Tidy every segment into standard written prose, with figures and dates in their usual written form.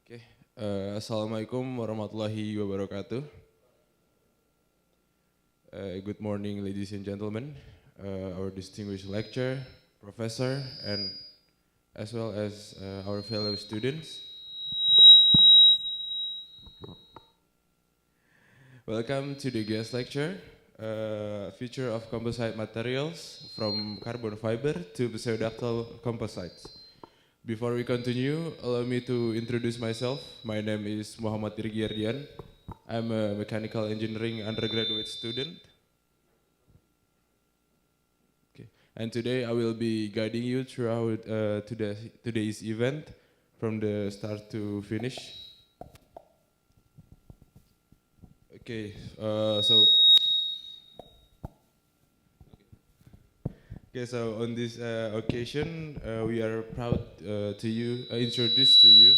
Oke, Assalamualaikum warahmatullahi wabarakatuh. Good morning, ladies and gentlemen, our distinguished lecturer, professor, and as well as our fellow students. Welcome to the guest lecture, Future of Composite Materials from Carbon Fiber to Pseudoductal Composites. Before we continue, allow me to introduce myself. My name is Muhammad Dirgiardian. I'm a mechanical engineering undergraduate student. Okay. And today I will be guiding you throughout today's event from the start to finish. Okay, so on this occasion, we are proud to introduce to you.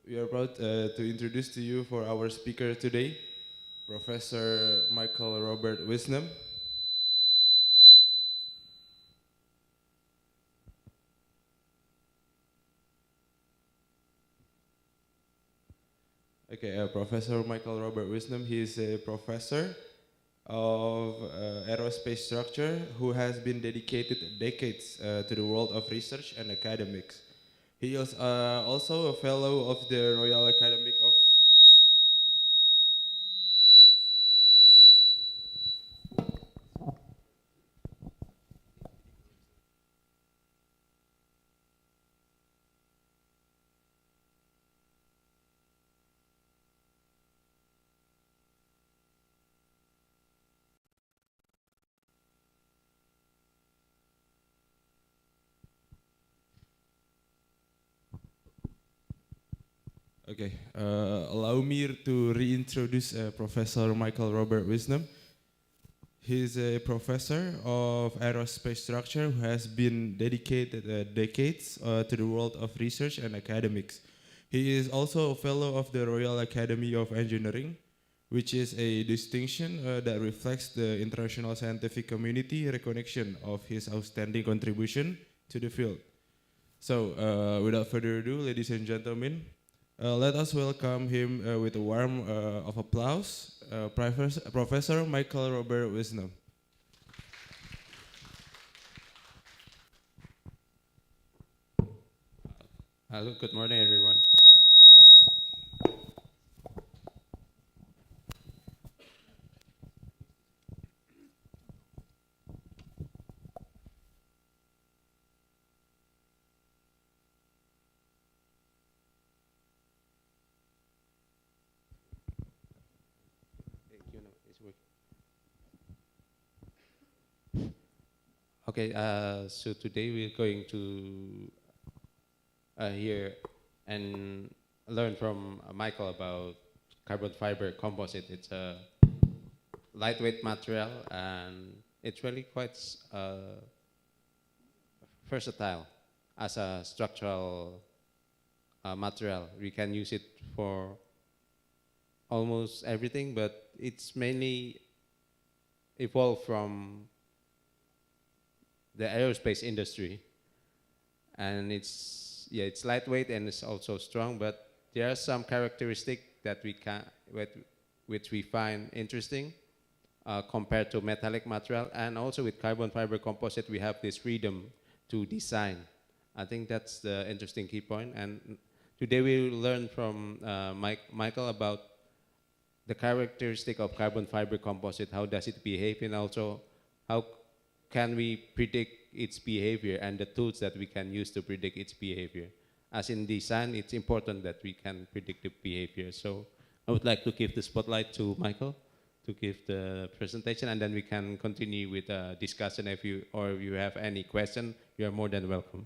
We are proud to introduce to you for our speaker today, Professor Michael Robert Wisnom. Okay, Professor Michael Robert Wisnom, he is a professor of aerospace structure who has been dedicated decades to the world of research and academics. He is also a fellow of the Royal Academy of Okay, allow me to reintroduce Professor Michael Robert Wisnom. He's a professor of aerospace structure who has been dedicated decades to the world of research and academics. He is also a fellow of the Royal Academy of Engineering, which is a distinction that reflects the international scientific community recognition of his outstanding contribution to the field. So, without further ado, ladies and gentlemen, let us welcome him with a warm of applause, Professor Michael Robert Wisnom. Hello, good morning, everyone. Okay, so today we're going to hear and learn from Michael about carbon fiber composite. It's a lightweight material and it's really quite versatile as a structural material. We can use it for almost everything, but it's mainly evolved from the aerospace industry, and it's lightweight and it's also strong, but there are some characteristics that which we find interesting compared to metallic material, and also with carbon fiber composite we have this freedom to design. I think that's the interesting key point, and today we will learn from Michael about the characteristic of carbon fiber composite, how does it behave, and also how can we predict its behavior and the tools that we can use to predict its behavior. As in design, it's important that we can predict the behavior. So I would like to give the spotlight to Michael to give the presentation, and then we can continue with a discussion. If you have any question, you are more than welcome.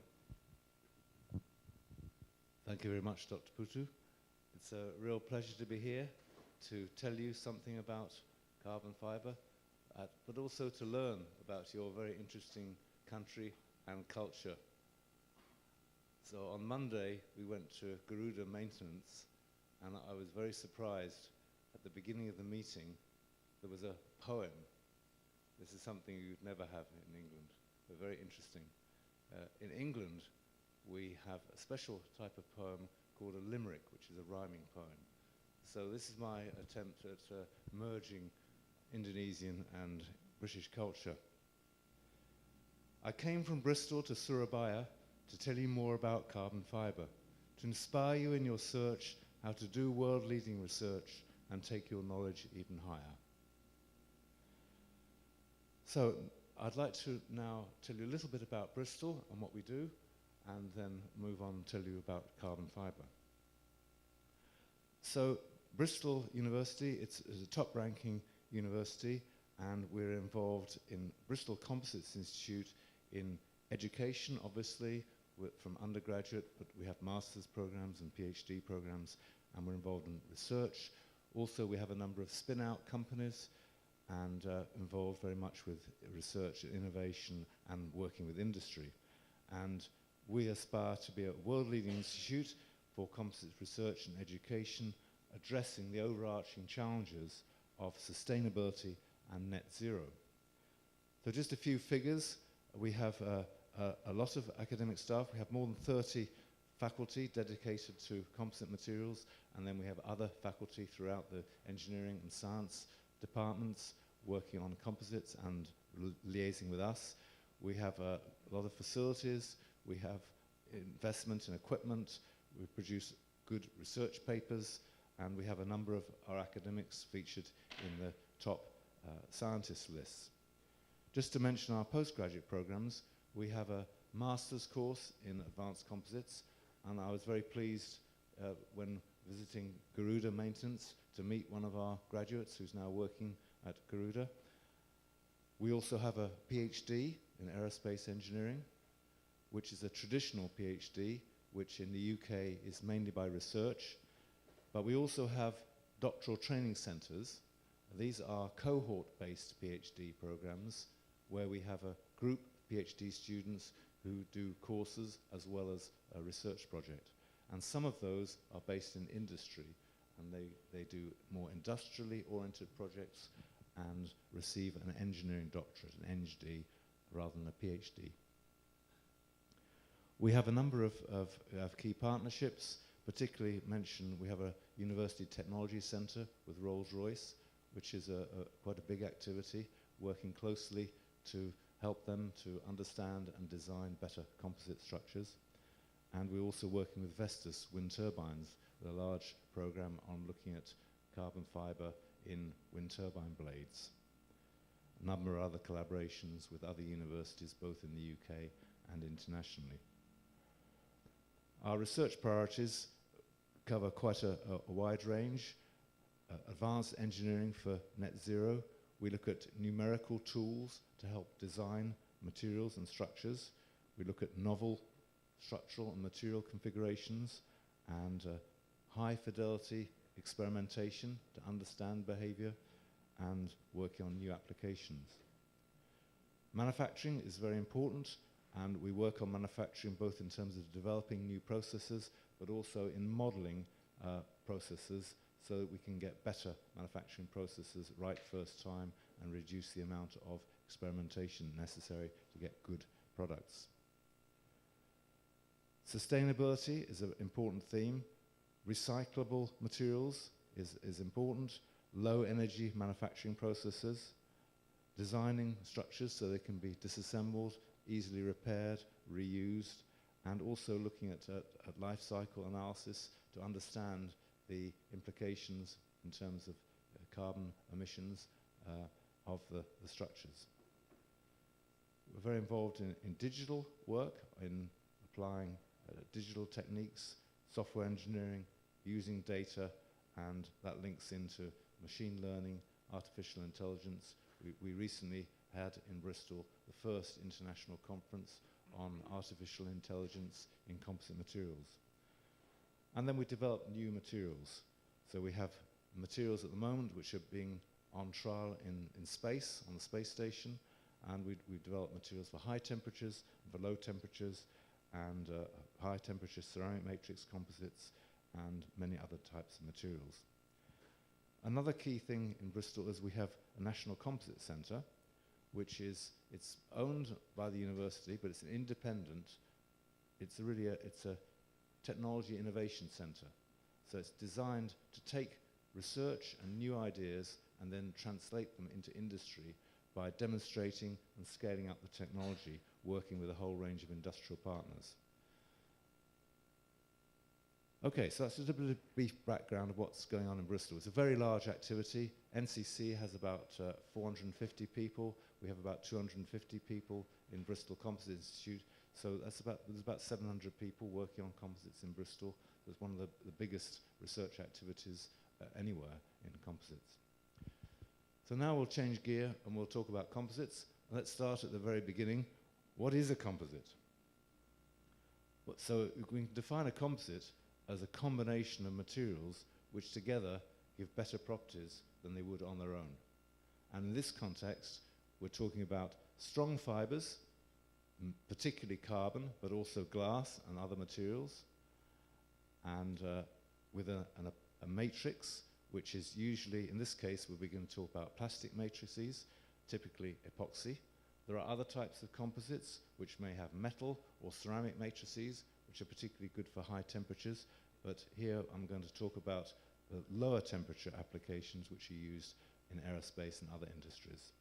Thank you very much, Dr. Putu. It's a real pleasure to be here to tell you something about carbon fiber, but also to learn about your very interesting country and culture. So on Monday, we went to Garuda maintenance, and I was very surprised. At the beginning of the meeting, there was a poem. This is something you'd never have in England, but very interesting. In England, we have a special type of poem called a limerick, which is a rhyming poem. So this is my attempt at merging Indonesian and British culture. I came from Bristol to Surabaya to tell you more about carbon fibre, to inspire you in your search how to do world-leading research and take your knowledge even higher. So I'd like to now tell you a little bit about Bristol and what we do, and then move on and tell you about carbon fibre. So Bristol University, it's a top-ranking university, and we're involved in Bristol Composites Institute in education, obviously, from undergraduate, but we have master's programs and PhD programs, and we're involved in research. Also, we have a number of spin-out companies and involved very much with research and innovation and working with industry. And we aspire to be a world-leading institute for composites research and education, addressing the overarching challenges of sustainability and net zero. So just a few figures. We have a lot of academic staff. We have more than 30 faculty dedicated to composite materials, and then we have other faculty throughout the engineering and science departments working on composites and liaising with us. We have a lot of facilities. We have investment in equipment. We produce good research papers, and we have a number of our academics featured in the top scientist lists. Just to mention our postgraduate programs, we have a master's course in advanced composites, and I was very pleased when visiting Garuda Maintenance to meet one of our graduates who's now working at Garuda. We also have a PhD in aerospace engineering, which is a traditional PhD, which in the UK is mainly by research. But we also have doctoral training centres. These are cohort-based PhD programs where we have a group of PhD students who do courses as well as a research project. And some of those are based in industry, and they do more industrially oriented projects and receive an engineering doctorate, an Eng.D., rather than a PhD. We have a number of key partnerships, particularly mentioned we have a University Technology Centre with Rolls-Royce, which is quite a big activity, working closely to help them to understand and design better composite structures. And we're also working with Vestas wind turbines, with a large program on looking at carbon fibre in wind turbine blades. A number of other collaborations with other universities, both in the UK and internationally. Our research priorities cover quite a wide range. Advanced engineering for net zero. We look at numerical tools to help design materials and structures. We look at novel structural and material configurations and high fidelity experimentation to understand behavior and working on new applications. Manufacturing is very important, and we work on manufacturing both in terms of developing new processes but also in modeling processes so that we can get better manufacturing processes right first time and reduce the amount of experimentation necessary to get good products. Sustainability is an important theme. Recyclable materials is important. Low energy manufacturing processes. Designing structures so they can be disassembled, easily repaired, reused, and also looking at life cycle analysis to understand the implications in terms of carbon emissions of the structures. We're very involved in digital work, in applying digital techniques, software engineering, using data, and that links into machine learning, artificial intelligence. We recently had in Bristol the first international conference on artificial intelligence in composite materials. And then we develop new materials. So we have materials at the moment which are being on trial in space, on the space station, and we develop materials for high temperatures and for low temperatures, and high temperature ceramic matrix composites, and many other types of materials. Another key thing in Bristol is we have a National Composite Centre, which it's owned by the university, but it's an independent it's really it's a technology innovation center. So it's designed to take research and new ideas and then translate them into industry by demonstrating and scaling up the technology, working with a whole range of industrial partners. Okay, so that's a little bit of brief background of what's going on in Bristol. It's a very large activity. NCC has about 450 people. We have about 250 people in Bristol Composites Institute. So there's about 700 people working on composites in Bristol. It's one of the biggest research activities anywhere in composites. So now we'll change gear and we'll talk about composites. Let's start at the very beginning. What is a composite? So we can define a composite as a combination of materials which together give better properties than they would on their own. And in this context, we're talking about strong fibers, particularly carbon, but also glass and other materials, and with a matrix, which is usually, in this case, we're going to talk about plastic matrices, typically epoxy. There are other types of composites which may have metal or ceramic matrices, which are particularly good for high temperatures, but here I'm going to talk about the lower temperature applications which are used in aerospace and other industries.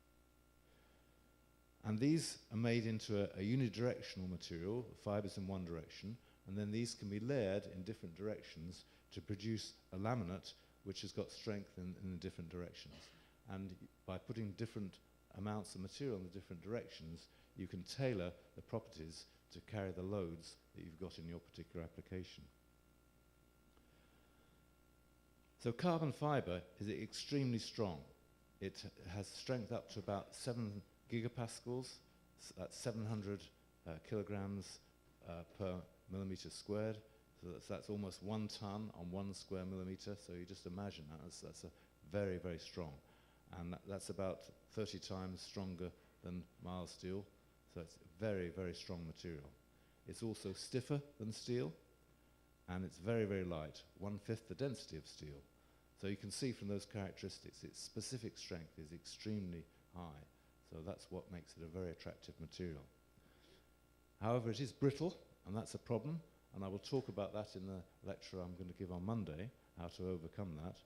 And these are made into a unidirectional material, fibers in one direction, and then these can be layered in different directions to produce a laminate which has got strength in the different directions. And by putting different amounts of material in the different directions, you can tailor the properties to carry the loads that you've got in your particular application. So carbon fiber is extremely strong. It has strength up to about 7 gigapascals, that's 700 kilograms per millimeter squared. So that's almost 1 ton on 1 square millimeter. So you just imagine that, that's a very, very strong. And that's about 30 times stronger than mild steel. So it's a very, very strong material. It's also stiffer than steel, and it's very, very light, 1/5 the density of steel. So you can see from those characteristics, its specific strength is extremely high. So that's what makes it a very attractive material. However, it is brittle, and that's a problem, and I will talk about that in the lecture I'm going to give on Monday, how to overcome that.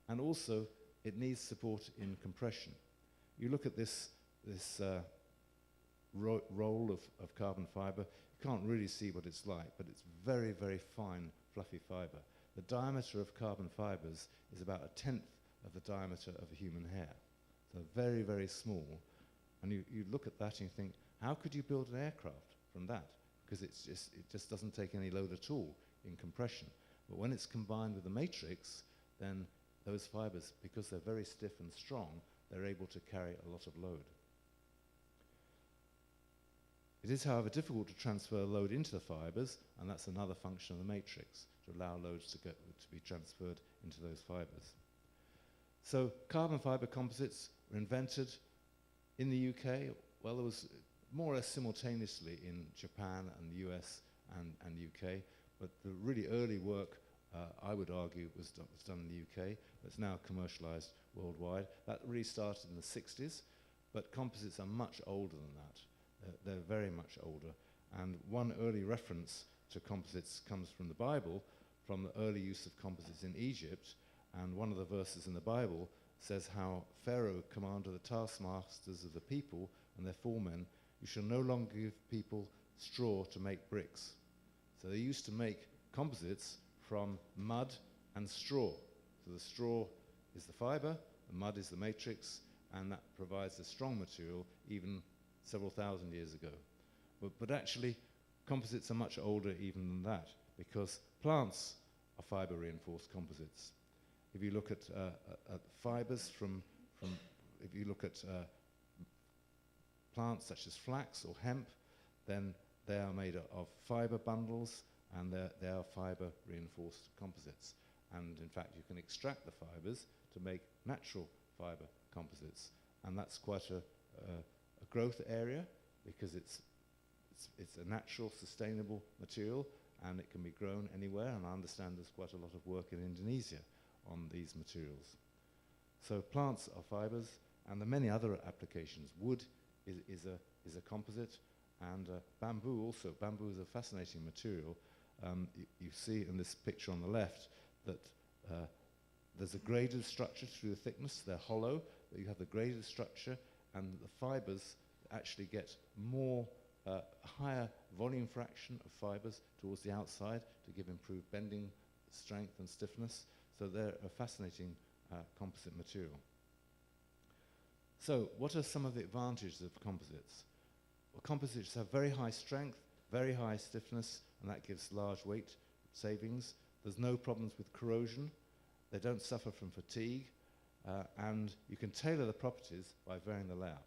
And also, it needs support in compression. You look at this roll of carbon fiber, you can't really see what it's like, but it's very, very fine, fluffy fiber. The diameter of carbon fibers is about 1/10 of the diameter of a human hair. So very, very small. And you look at that and you think, how could you build an aircraft from that? Because it just doesn't take any load at all in compression. But when it's combined with the matrix, then those fibers, because they're very stiff and strong, they're able to carry a lot of load. It is, however, difficult to transfer load into the fibers, and that's another function of the matrix, to allow loads to be transferred into those fibers. So carbon fiber composites were invented in the UK. Well, there was more or less simultaneously in Japan and the US and the UK, but the really early work, I would argue, was done in the UK. It's now commercialized worldwide. That really started in the 60s, but composites are much older than that. They're very much older. And one early reference to composites comes from the Bible, from the early use of composites in Egypt. And one of the verses in the Bible says how Pharaoh commanded the taskmasters of the people and their foremen, "You shall no longer give people straw to make bricks." So they used to make composites from mud and straw. So the straw is the fiber, the mud is the matrix, and that provides a strong material even several thousand years ago. But actually, composites are much older even than that, because plants are fiber-reinforced composites. If you look at fibers if you look at plants such as flax or hemp, then they are made of fiber bundles, and they are fiber-reinforced composites. And in fact, you can extract the fibers to make natural fiber composites, and that's quite a growth area, because it's a natural, sustainable material, and it can be grown anywhere. And I understand there's quite a lot of work in Indonesia on these materials. So plants are fibers, and there are many other applications. Wood is a composite, And bamboo also. Bamboo is a fascinating material. You see in this picture on the left that there's a graded structure through the thickness. They're hollow, but you have the graded structure, and the fibers actually get more higher volume fraction of fibers towards the outside to give improved bending strength and stiffness. So they're a fascinating composite material. So what are some of the advantages of composites? Well, composites have very high strength, very high stiffness, and that gives large weight savings. There's no problems with corrosion. They don't suffer from fatigue, and you can tailor the properties by varying the layout.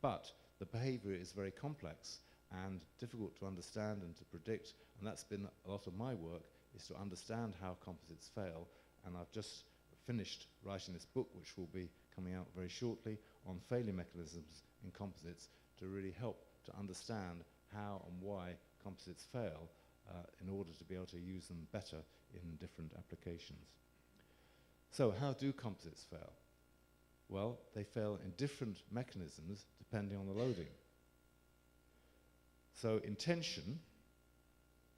But the behavior is very complex and difficult to understand and to predict, and that's been a lot of my work, is to understand how composites fail. And I've just finished writing this book, which will be coming out very shortly, on failure mechanisms in composites, to really help to understand how and why composites fail in order to be able to use them better in different applications. So how do composites fail? Well, they fail in different mechanisms depending on the loading. So in tension,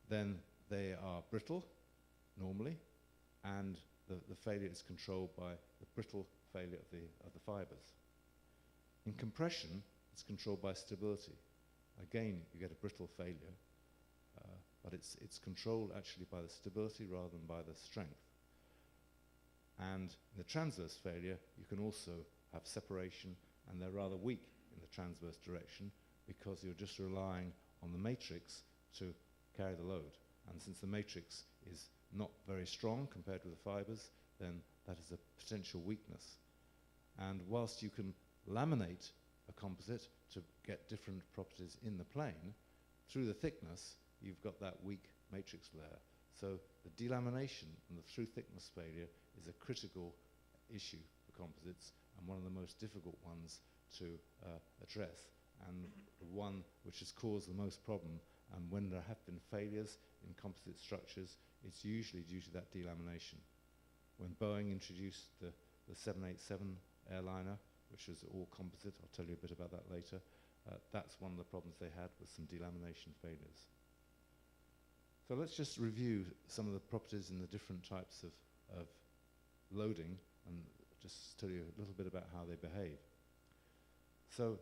then they are brittle, normally, and the failure is controlled by the brittle failure of the fibers. In compression, it's controlled by stability. Again, you get a brittle failure, but it's controlled actually by the stability rather than by the strength. And in the transverse failure, you can also have separation, and they're rather weak in the transverse direction because you're just relying on the matrix to carry the load. And since the matrix is not very strong compared with the fibers, then that is a potential weakness. And whilst you can laminate a composite to get different properties in the plane, through the thickness, you've got that weak matrix layer. So the delamination and the through thickness failure is a critical issue for composites, and one of the most difficult ones to address, and the one which has caused the most problem. And when there have been failures in composite structures, it's usually due to that delamination. When Boeing introduced the 787 airliner, which was all composite, I'll tell you a bit about that later, that's one of the problems they had, was some delamination failures. So let's just review some of the properties in the different types of loading, and just tell you a little bit about how they behave. So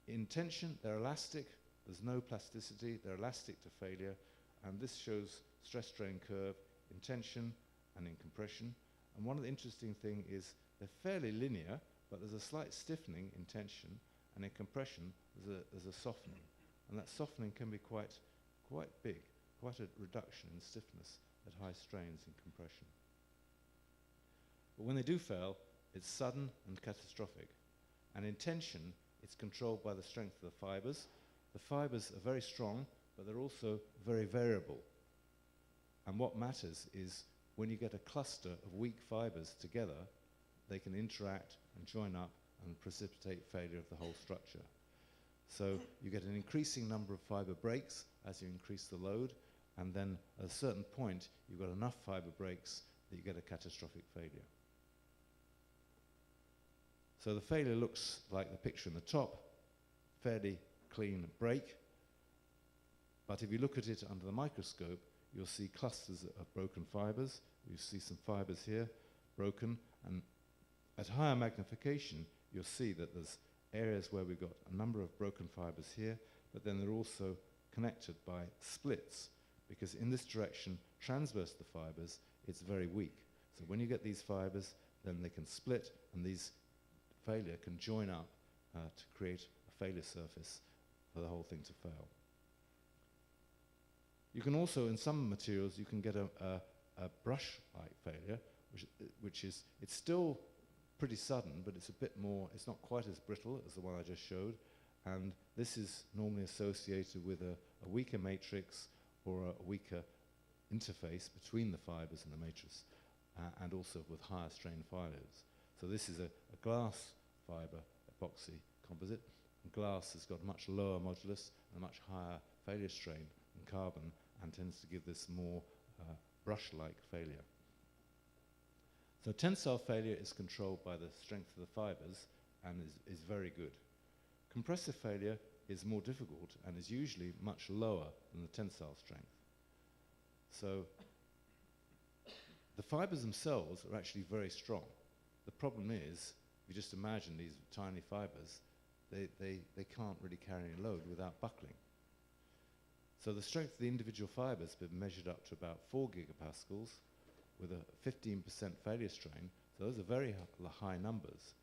in tension, they're elastic. There's no plasticity. They're elastic to failure. And this shows stress-strain curve in tension and in compression. And one of the interesting things is they're fairly linear, but there's a slight stiffening in tension, and in compression, there's a softening. And that softening can be quite big, quite a reduction in stiffness at high strains in compression. But when they do fail, it's sudden and catastrophic. And in tension, it's controlled by the strength of the fibers. The fibers are very strong, but they're also very variable. And what matters is when you get a cluster of weak fibers together, they can interact and join up and precipitate failure of the whole structure. So you get an increasing number of fiber breaks as you increase the load, and then at a certain point, you've got enough fiber breaks that you get a catastrophic failure. So the failure looks like the picture in the top, fairly clean break. But if you look at it under the microscope, you'll see clusters of broken fibers. You see some fibers here, broken. And at higher magnification, you'll see that there's areas where we've got a number of broken fibers here, but then they're also connected by splits, because in this direction, transverse the fibers, it's very weak. So when you get these fibers, then they can split, and these failure can join up to create a failure surface for the whole thing to fail. You can also, in some materials, you can get a brush-like failure, which is, it's still pretty sudden, but it's a bit more, it's not quite as brittle as the one I just showed, and this is normally associated with a weaker matrix or a weaker interface between the fibers and the matrix, and also with higher strain failures. So this is a glass fiber epoxy composite, and glass has got a much lower modulus and a much higher failure strain than carbon, and tends to give this more brush-like failure. So tensile failure is controlled by the strength of the fibers and is very good. Compressive failure is more difficult and is usually much lower than the tensile strength. So the fibers themselves are actually very strong. The problem is, if you just imagine these tiny fibers, they can't really carry any load without buckling. So the strength of the individual fibers has been measured up to about 4 gigapascals with a 15% failure strain. So those are very high numbers,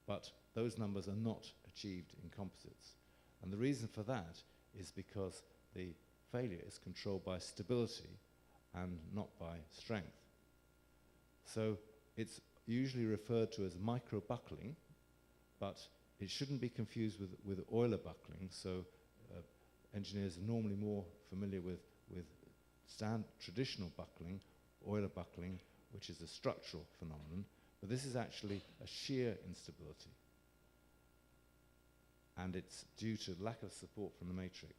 but those numbers are not achieved in composites. And the reason for that is because the failure is controlled by stability and not by strength. So it's usually referred to as micro-buckling, but it shouldn't be confused with Euler buckling. So engineers are normally more familiar with traditional buckling, Euler buckling, which is a structural phenomenon, but this is actually a shear instability. And it's due to lack of support from the matrix.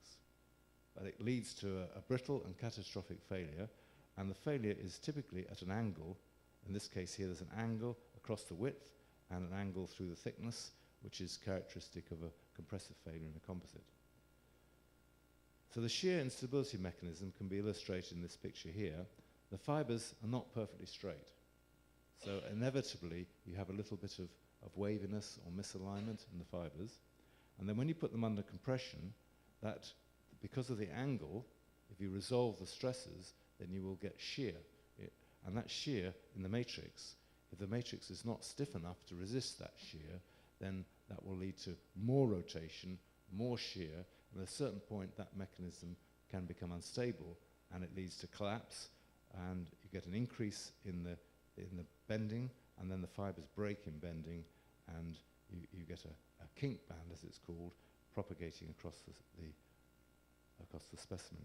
But it leads to a brittle and catastrophic failure, and the failure is typically at an angle. In this case here, there's an angle across the width and an angle through the thickness, which is characteristic of a compressive failure in a composite. So the shear instability mechanism can be illustrated in this picture here. The fibers are not perfectly straight. So inevitably, you have a little bit of waviness or misalignment in the fibers. And then when you put them under compression, that, because of the angle, if you resolve the stresses, then you will get shear. And that shear in the matrix, if the matrix is not stiff enough to resist that shear, then that will lead to more rotation, more shear, and at a certain point that mechanism can become unstable and it leads to collapse, and you get an increase in the bending, and then the fibers break in bending, and you get a kink band, as it's called, propagating across the specimen.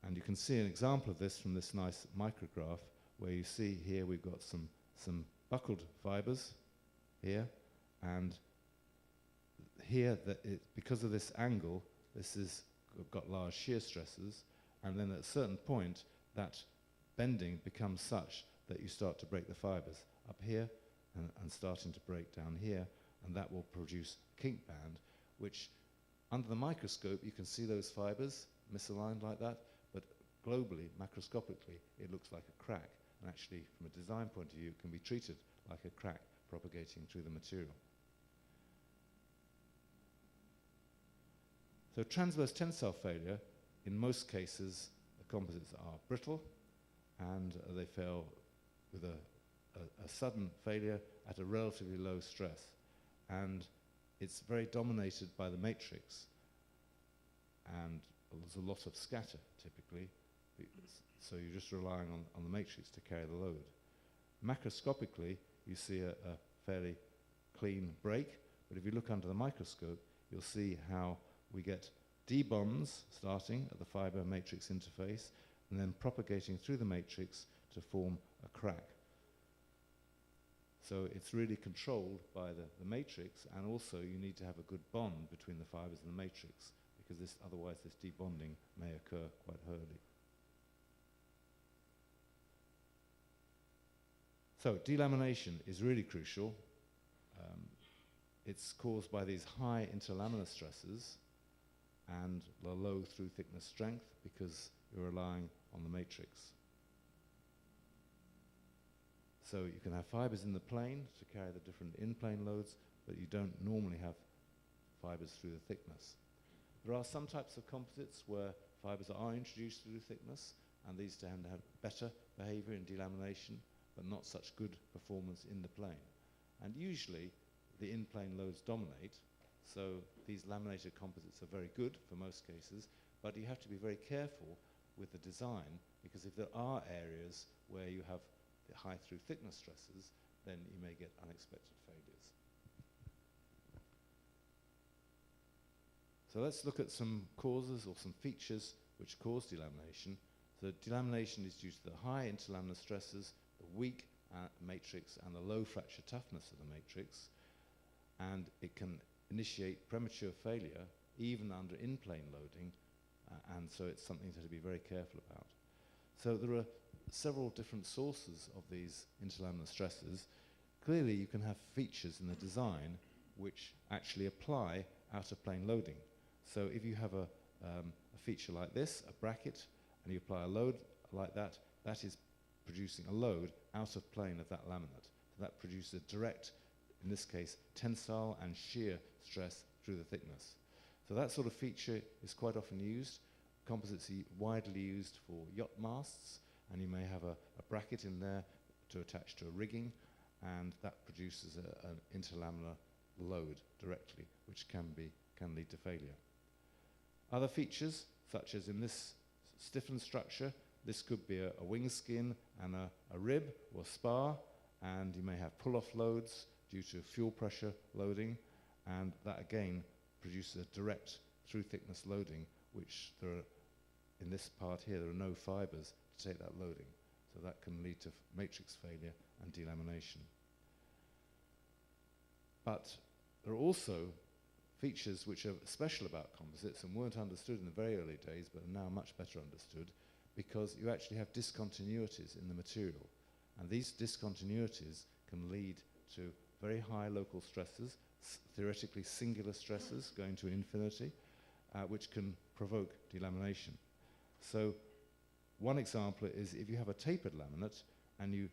And you can see an example of this from this nice micrograph, where you see here we've got some buckled fibers here, and here because of this angle, this has got large shear stresses, and then at a certain point that bending becomes such that you start to break the fibers up here and starting to break down here, and that will produce a kink band, which under the microscope you can see those fibers misaligned like that, but globally, macroscopically, it looks like a crack, and actually from a design point of view it can be treated like a crack propagating through the material. So transverse tensile failure, in most cases the composites are brittle, and they fail with a sudden failure at a relatively low stress, and it's very dominated by the matrix, and there's a lot of scatter typically, so you're just relying on the matrix to carry the load. Macroscopically you see a fairly clean break, but if you look under the microscope you'll see how we get D-bonds starting at the fiber matrix interface and then propagating through the matrix to form a crack. So it's really controlled by the matrix, and also you need to have a good bond between the fibers and the matrix, because otherwise this debonding may occur quite early. So delamination is really crucial. It's caused by these high interlaminar stresses and the low through thickness strength, because you're relying on the matrix. So you can have fibers in the plane to carry the different in-plane loads, but you don't normally have fibers through the thickness. There are some types of composites where fibers are introduced through the thickness, and these tend to have better behavior in delamination, but not such good performance in the plane. And usually the in-plane loads dominate, so these laminated composites are very good for most cases, but you have to be very careful with the design, because if there are areas where you have the high through thickness stresses, then you may get unexpected failures. So let's look at some causes or some features which cause delamination. So delamination is due to the high interlaminar stresses, the weak matrix, and the low fracture toughness of the matrix, and it can initiate premature failure even under in-plane loading, and so it's something to be very careful about. So there are several different sources of these interlaminar stresses. clearly you can have features in the design which actually apply out-of-plane loading. So if you have a feature like this, a bracket, and you apply a load like that, that is producing a load out of plane of that laminate. So that produces a direct, in this case, tensile and shear stress through the thickness. So that sort of feature is quite often used. Composites are widely used for yacht masts, and you may have a bracket in there to attach to a rigging, and that produces an interlaminar load directly, which can lead to failure. Other features, such as in this stiffened structure, this could be a wing skin and a rib or spar, and you may have pull-off loads due to fuel pressure loading, and that again produces a direct through-thickness loading, which there are, in this part here, there are no fibers to take that loading. So that can lead to matrix failure and delamination. But there are also features which are special about composites and weren't understood in the very early days, but are now much better understood, because you actually have discontinuities in the material. And these discontinuities can lead to very high local stresses, theoretically singular stresses going to infinity, which can provoke delamination. So one example is if you have a tapered laminate, and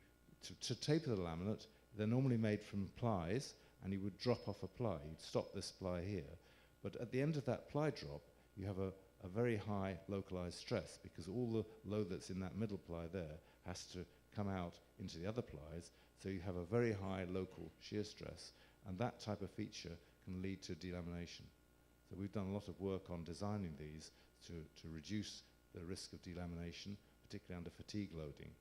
to taper the laminate, they're normally made from plies, and you would drop off a ply. You'd stop this ply here. But at the end of that ply drop, you have a very high localized stress, because all the load that's in that middle ply there has to come out into the other plies, so you have a very high local shear stress, and that type of feature can lead to delamination. So we've done a lot of work on designing these to reduce the risk of delamination, particularly under fatigue loading.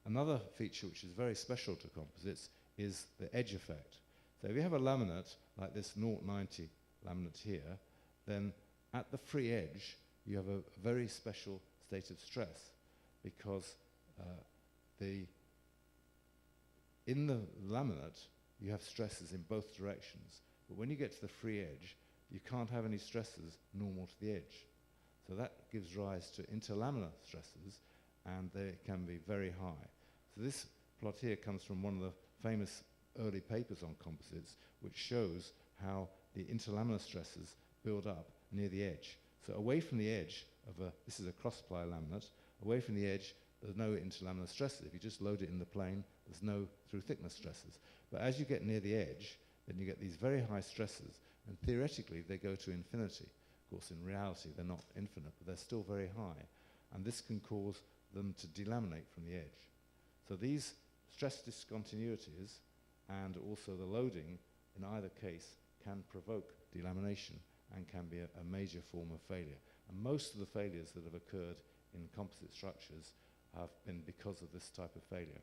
Another feature which is very special to composites is the edge effect. So if you have a laminate like this 090 laminate here, then at the free edge you have a very special state of stress, because in the laminate you have stresses in both directions, but when you get to the free edge you can't have any stresses normal to the edge. So that gives rise to interlaminar stresses, and they can be very high. So this plot here comes from one of the famous early papers on composites, which shows how the interlaminar stresses build up near the edge. So away from the edge of this is a cross-ply laminate, away from the edge there's no interlaminar stresses. If you just load it in the plane, there's no through-thickness stresses. But as you get near the edge, then you get these very high stresses, and theoretically they go to infinity. Of course, in reality they're not infinite, but they're still very high, and this can cause them to delaminate from the edge. So these stress discontinuities and also the loading in either case can provoke delamination and can be a major form of failure. And most of the failures that have occurred in composite structures have been because of this type of failure.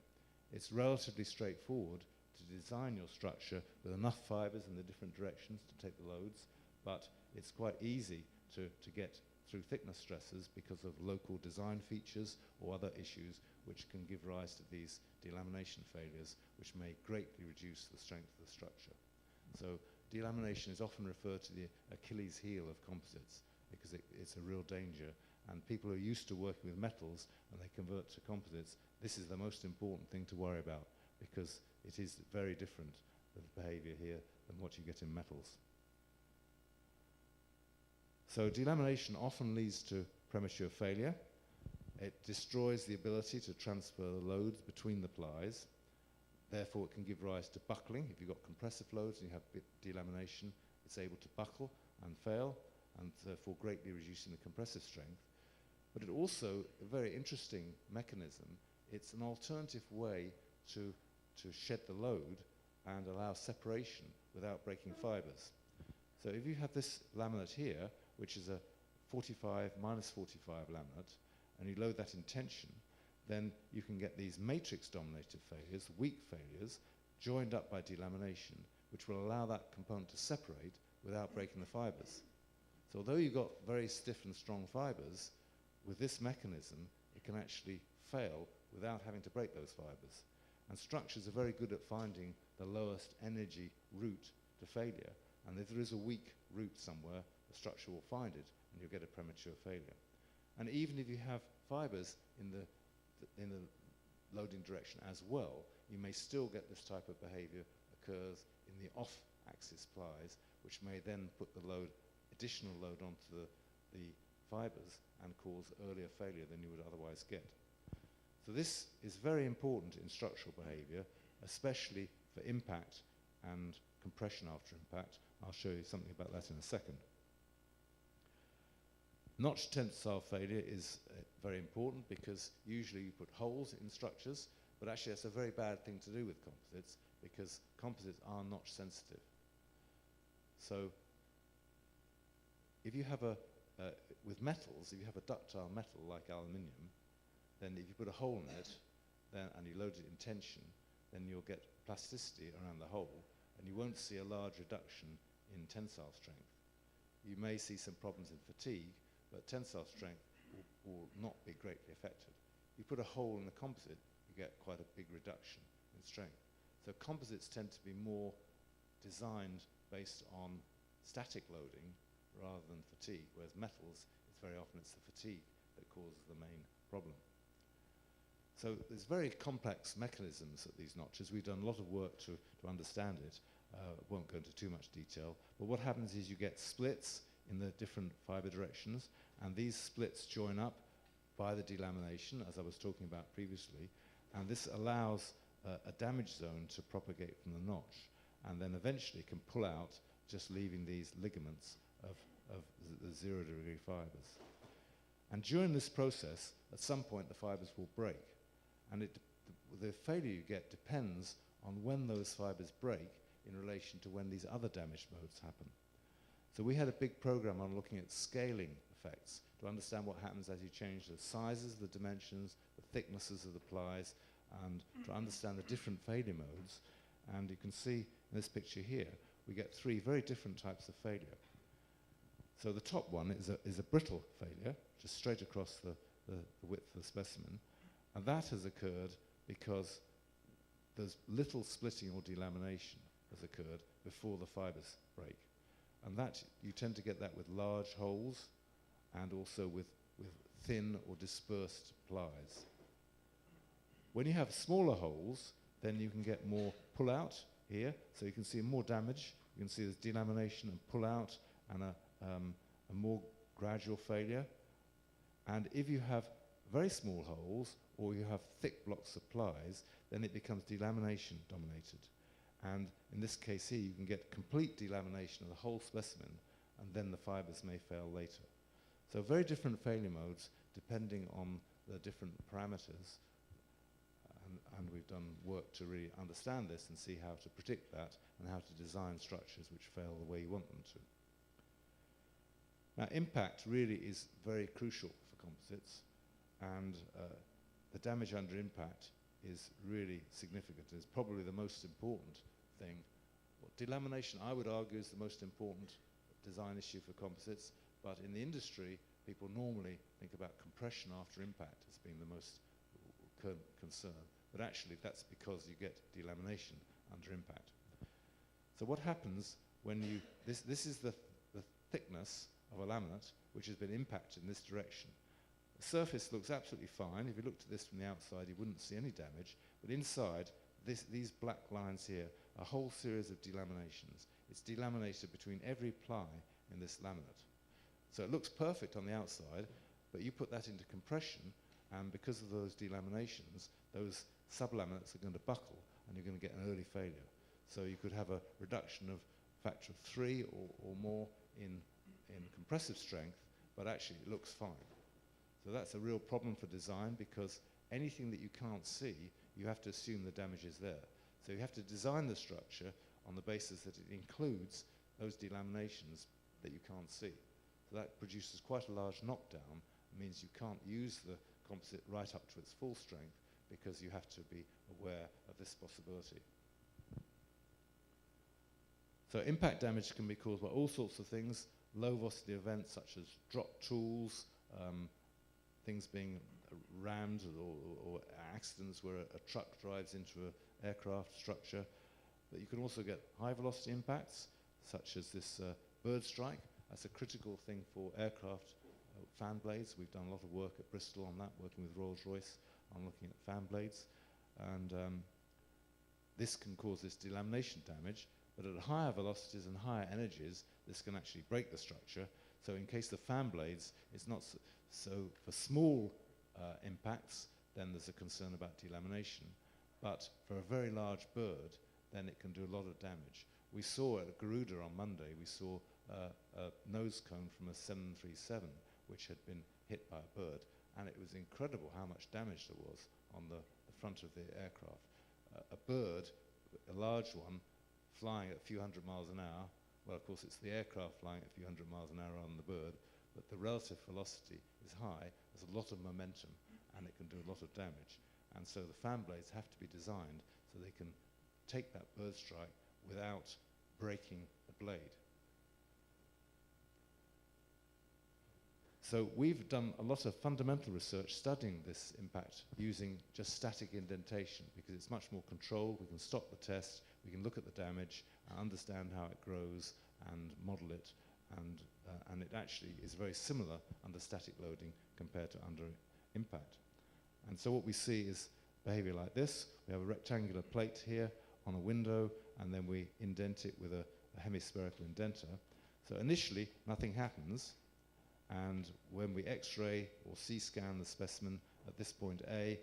It's relatively straightforward to design your structure with enough fibers in the different directions to take the loads, but it's quite easy to get through thickness stresses because of local design features or other issues which can give rise to these delamination failures, which may greatly reduce the strength of the structure. So delamination is often referred to the Achilles heel of composites, because it's a real danger, and people who are used to working with metals and they convert to composites, this is the most important thing to worry about, because it is very different, the behavior here, than what you get in metals. So delamination often leads to premature failure. It destroys the ability to transfer the loads between the plies. Therefore, it can give rise to buckling. If you've got compressive loads and you have delamination, it's able to buckle and fail, and therefore greatly reducing the compressive strength. But it also, a very interesting mechanism, it's an alternative way to shed the load and allow separation without breaking fibers. So if you have this laminate here, which is a 45, minus 45 laminate, and you load that in tension, then you can get these matrix-dominated failures, weak failures, joined up by delamination, which will allow that component to separate without breaking the fibers. So although you've got very stiff and strong fibers, with this mechanism, it can actually fail without having to break those fibers. And structures are very good at finding the lowest energy route to failure. And if there is a weak route somewhere, the structure will find it, and you'll get a premature failure. And even if you have fibers in the loading direction as well, you may still get this type of behavior occurs in the off-axis plies, which may then put the additional load onto the fibers and cause earlier failure than you would otherwise get. So this is very important in structural behavior, especially for impact and compression after impact. I'll show you something about that in a second. Notch tensile failure is very important because usually you put holes in structures, but actually that's a very bad thing to do with composites because composites are notch sensitive. So if you have with metals, if you have a ductile metal like aluminium, then if you put a hole in it and you load it in tension, then you'll get plasticity around the hole and you won't see a large reduction in tensile strength. You may see some problems in fatigue, but tensile strength will not be greatly affected. You put a hole in the composite, you get quite a big reduction in strength. So composites tend to be more designed based on static loading rather than fatigue, whereas metals, very often it's the fatigue that causes the main problem. So there's very complex mechanisms at these notches. We've done a lot of work to understand it. Won't go into too much detail, but what happens is you get splits in the different fiber directions, and these splits join up by the delamination, as I was talking about previously, and this allows a damage zone to propagate from the notch, and then eventually can pull out, just leaving these ligaments of the 0 degree fibers. And during this process, at some point the fibers will break, and the failure you get depends on when those fibers break in relation to when these other damage modes happen. So we had a big program on looking at scaling effects to understand what happens as you change the sizes, the dimensions, the thicknesses of the plies, and to understand the different failure modes. And you can see in this picture here, we get 3 very different types of failure. So the top one is a brittle failure, just straight across the width of the specimen. And that has occurred because there's little splitting or delamination has occurred before the fibers break. And that, you tend to get that with large holes and also with thin or dispersed plies. When you have smaller holes, then you can get more pull-out here. So you can see more damage. You can see there's delamination and pull-out and a more gradual failure. And if you have very small holes or you have thick blocks of plies, then it becomes delamination dominated. And in this case here, you can get complete delamination of the whole specimen, and then the fibers may fail later. So very different failure modes depending on the different parameters. And we've done work to really understand this and see how to predict that and how to design structures which fail the way you want them to. Now, impact really is very crucial for composites, and the damage under impact is really significant. It's probably the most important thing. Well, delamination, I would argue, is the most important design issue for composites, but in the industry, people normally think about compression after impact as being the most concern. But actually, that's because you get delamination under impact. So what happens when you, this is the thickness of a laminate which has been impacted in this direction. The surface looks absolutely fine. If you looked at this from the outside, you wouldn't see any damage. But inside, these black lines here are a whole series of delaminations. It's delaminated between every ply in this laminate. So it looks perfect on the outside, but you put that into compression, and because of those delaminations, those sublaminates are going to buckle, and you're going to get an early failure. So you could have a reduction of a factor of 3 or more in compressive strength, but actually it looks fine. So that's a real problem for design, because anything that you can't see, you have to assume the damage is there. So you have to design the structure on the basis that it includes those delaminations that you can't see. So that produces quite a large knockdown. It means you can't use the composite right up to its full strength, because you have to be aware of this possibility. So impact damage can be caused by all sorts of things, low velocity events such as dropped tools, things being rammed or accidents where a truck drives into an aircraft structure. But you can also get high velocity impacts, such as this bird strike. That's a critical thing for aircraft fan blades. We've done a lot of work at Bristol on that, working with Rolls-Royce on looking at fan blades. and this can cause this delamination damage, but at higher velocities and higher energies, this can actually break the structure. So in case the fan blades, it's not so for small impacts, then there's a concern about delamination. But for a very large bird, then it can do a lot of damage. We saw at Garuda on Monday, we saw a nose cone from a 737, which had been hit by a bird, and it was incredible how much damage there was on the front of the aircraft. A bird, a large one, flying at a few hundred miles an hour, well, of course, it's the aircraft flying at a few hundred miles an hour on the bird, but the relative velocity is high, there's a lot of momentum, and it can do a lot of damage. And so the fan blades have to be designed so they can take that bird strike without breaking the blade. So we've done a lot of fundamental research studying this impact using just static indentation, because it's much more controlled. We can stop the test, we can look at the damage and understand how it grows and model it, and it actually is very similar under static loading compared to under impact. And so what we see is behavior like this. We have a rectangular plate here on a window, and then we indent it with a hemispherical indenter. So initially, nothing happens, and when we X-ray or C-scan the specimen at this point A,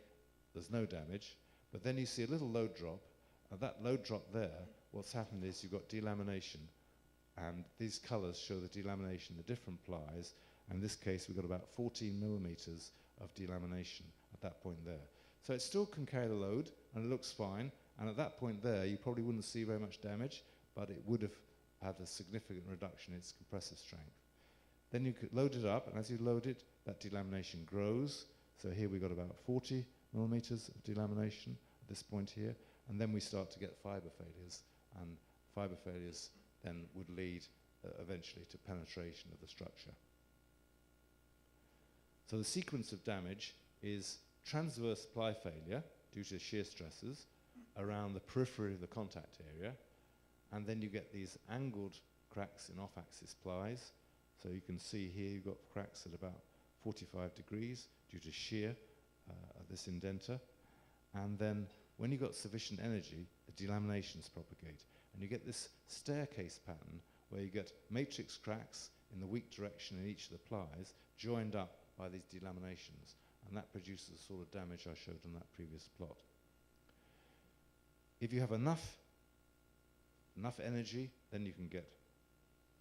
there's no damage. But then you see a little load drop, and that load drop there, what's happened is you've got delamination, and these colors show the delamination, the different plies. And in this case, we've got about 14 millimeters of delamination at that point there. So it still can carry the load, and it looks fine. And at that point there, you probably wouldn't see very much damage, but it would have had a significant reduction in its compressive strength. Then you could load it up, and as you load it, that delamination grows. So here we've got about 40 millimeters of delamination at this point here, and then we start to get fiber failures, and fiber failures then would lead eventually to penetration of the structure. So the sequence of damage is transverse ply failure due to shear stresses around the periphery of the contact area, and then you get these angled cracks in off-axis plies. So you can see here you've got cracks at about 45 degrees due to shear of this indenter. And then when you've got sufficient energy, the delaminations propagate. And you get this staircase pattern where you get matrix cracks in the weak direction in each of the plies joined up by these delaminations. And that produces the sort of damage I showed on that previous plot. If you have enough energy, then you can get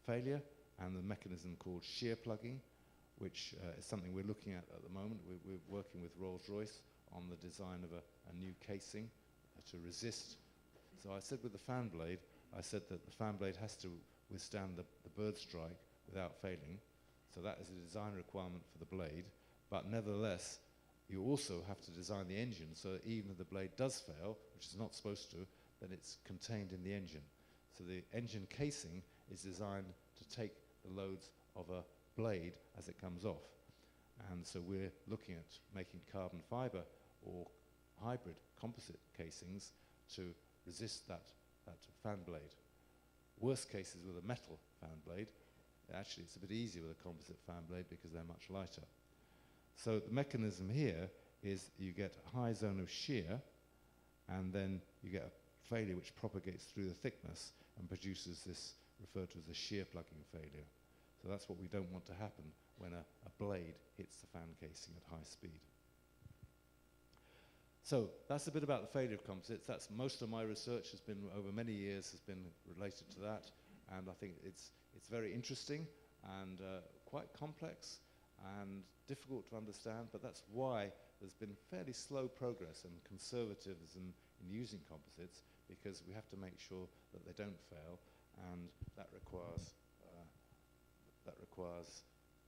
failure, and the mechanism called shear plugging, which is something we're looking at the moment. We're working with Rolls-Royce on the design of a new casing to resist. So I said with the fan blade, I said that the fan blade has to withstand the bird strike without failing. So that is a design requirement for the blade. But nevertheless, you also have to design the engine so that even if the blade does fail, which is not supposed to, then it's contained in the engine. So the engine casing is designed to take the loads of a blade as it comes off. And so we're looking at making carbon fiber or hybrid composite casings to resist that fan blade. Worst cases with a metal fan blade, actually it's a bit easier with a composite fan blade because they're much lighter. So the mechanism here is you get a high zone of shear, and then you get a failure which propagates through the thickness and produces this referred to as a shear plugging failure. So that's what we don't want to happen when a blade hits the fan casing at high speed. So that's a bit about the failure of composites. That's most of my research has been, over many years, has been related to that. And I think it's very interesting and quite complex and difficult to understand, but that's why there's been fairly slow progress and conservatism in using composites, because we have to make sure that they don't fail, and that requires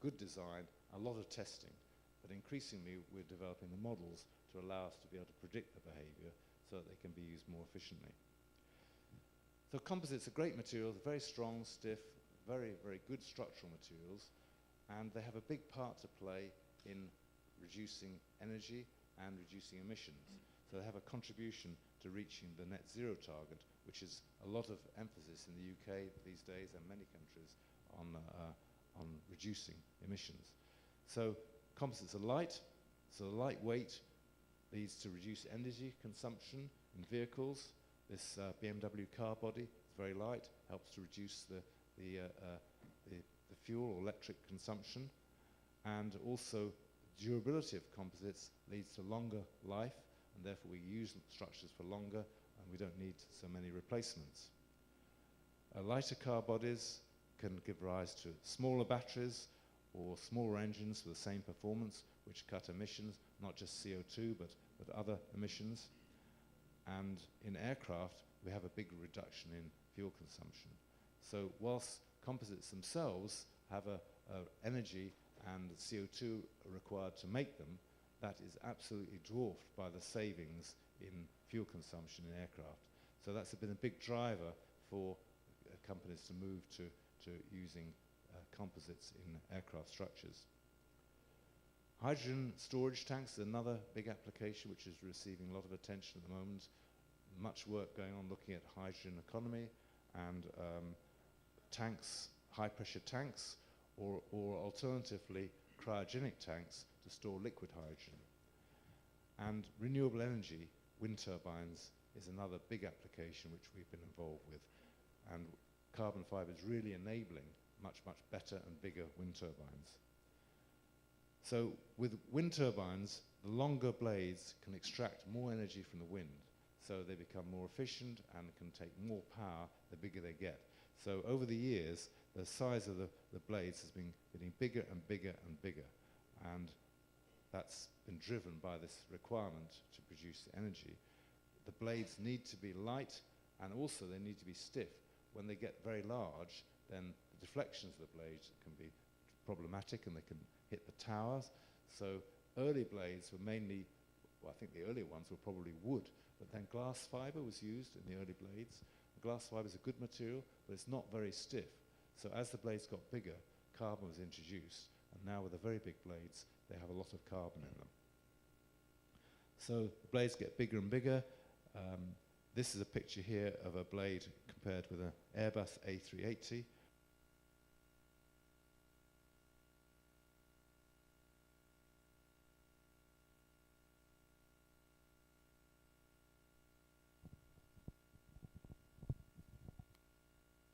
good design, a lot of testing. But increasingly we're developing the models to allow us to be able to predict the behavior so that they can be used more efficiently. So composites are great materials, very strong, stiff, very, very good structural materials, and they have a big part to play in reducing energy and reducing emissions. So they have a contribution to reaching the net zero target, which is a lot of emphasis in the UK these days and many countries on reducing emissions. So composites are light, so lightweight, leads to reduced energy consumption in vehicles. This BMW car body is very light, helps to reduce the fuel or electric consumption, and also durability of composites leads to longer life, and therefore we use structures for longer and we don't need so many replacements. Lighter car bodies can give rise to smaller batteries or smaller engines with the same performance, which cut emissions, not just CO2 but other emissions. And in aircraft we have a big reduction in fuel consumption. So whilst composites themselves have a energy and CO2 required to make them, that is absolutely dwarfed by the savings in fuel consumption in aircraft. So that's been a big driver for companies to move to using composites in aircraft structures. Hydrogen storage tanks is another big application which is receiving a lot of attention at the moment. Much work going on looking at hydrogen economy and tanks, high pressure tanks, or alternatively cryogenic tanks to store liquid hydrogen. And renewable energy, wind turbines, is another big application which we've been involved with. And carbon fibre is really enabling much, much better and bigger wind turbines. So with wind turbines, the longer blades can extract more energy from the wind, so they become more efficient and can take more power the bigger they get. So over the years, the size of the blades has been getting bigger and bigger and bigger, and that's been driven by this requirement to produce the energy. The blades need to be light, and also they need to be stiff. When they get very large, then the deflections of the blades can be problematic and they can hit the towers. So early blades were mainly, well, I think the earlier ones were probably wood, but then glass fibre was used in the early blades. Glass fibre is a good material, but it's not very stiff. So as the blades got bigger, carbon was introduced, and now with the very big blades, they have a lot of carbon in them. So the blades get bigger and bigger. This is a picture here of a blade compared with an Airbus A380.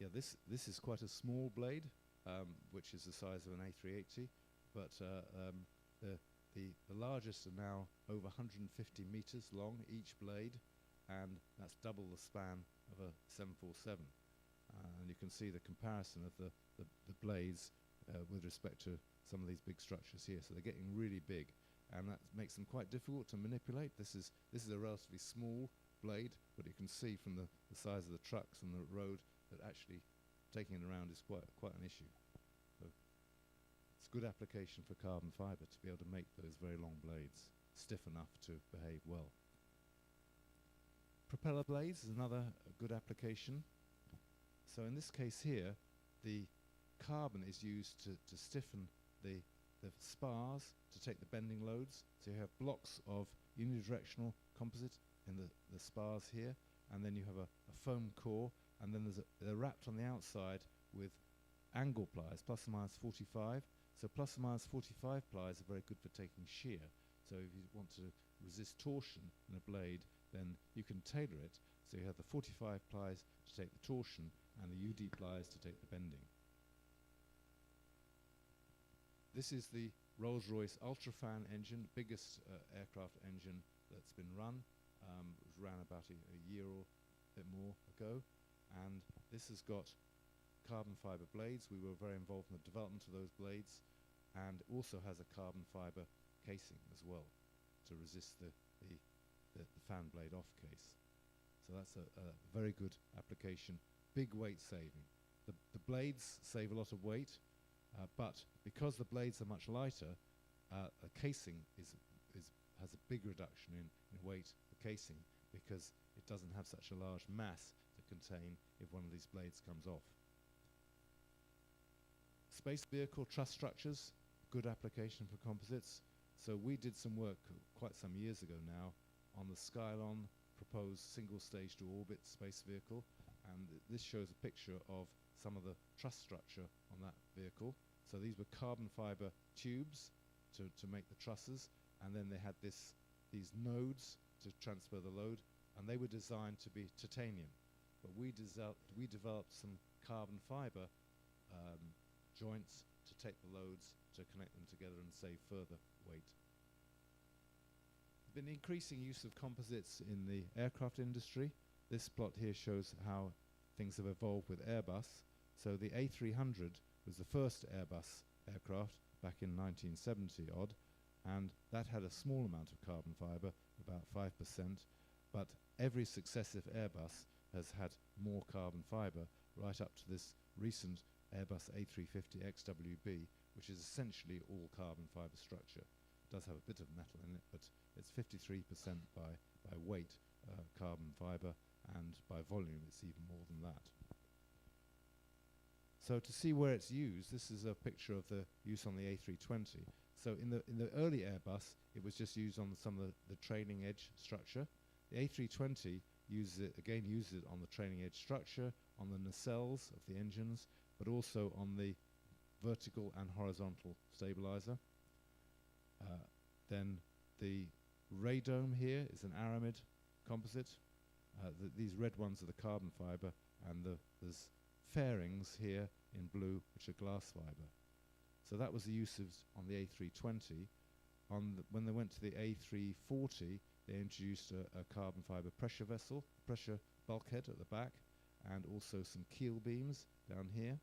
Yeah, this is quite a small blade, which is the size of an A380, but the largest are now over 150 meters long, each blade, and that's double the span of a 747. And you can see the comparison of the blades with respect to some of these big structures here. So they're getting really big, and that makes them quite difficult to manipulate. This is a relatively small blade, but you can see from the size of the trucks and the road that actually taking it around is quite an issue. So it's good application for carbon fibre to be able to make those very long blades stiff enough to behave well. Propeller blades is another good application. So in this case here, the carbon is used to stiffen the spars to take the bending loads. So you have blocks of unidirectional composite in the spars here, and then you have a foam core, and then they're wrapped on the outside with angle plies, plus or minus 45. So plus or minus 45 plies are very good for taking shear. So if you want to resist torsion in a blade, then you can tailor it. So you have the 45 plies to take the torsion and the UD plies to take the bending. This is the Rolls-Royce Ultrafan engine, the biggest aircraft engine that's been run. It was ran about a year or a bit more ago. And this has got carbon fibre blades. We were very involved in the development of those blades, and also has a carbon fibre casing as well to resist the fan blade off case. So that's a very good application. Big weight saving. The blades save a lot of weight, but because the blades are much lighter, a casing has a big reduction in weight, the casing, because it doesn't have such a large mass to contain if one of these blades comes off. Space vehicle truss structures, good application for composites. So we did some work quite some years ago now on the Skylon proposed single stage to orbit space vehicle, and this shows a picture of some of the truss structure on that vehicle. So these were carbon fibre tubes to make the trusses, and then they had this these nodes to transfer the load, and they were designed to be titanium. But we developed some carbon fiber joints to take the loads, to connect them together and save further weight. There's been increasing use of composites in the aircraft industry. This plot here shows how things have evolved with Airbus. So the A300 was the first Airbus aircraft back in 1970 odd, and that had a small amount of carbon fiber, about 5%, but every successive Airbus has had more carbon fiber, right up to this recent Airbus A350 XWB, which is essentially all carbon fiber structure. It does have a bit of metal in it, but it's 53% by weight carbon fiber, and by volume it's even more than that. So to see where it's used, this is a picture of the use on the A320. So in the early Airbus, it was just used on some of the trailing edge structure. The A320 uses it on the trailing edge structure, on the nacelles of the engines, but also on the vertical and horizontal stabilizer. Then the radome here is an aramid composite. These red ones are the carbon fiber, and there's fairings here in blue, which are glass fiber. So that was the use on the A320. When they went to the A340, they introduced a carbon fiber pressure vessel, pressure bulkhead at the back, and also some keel beams down here.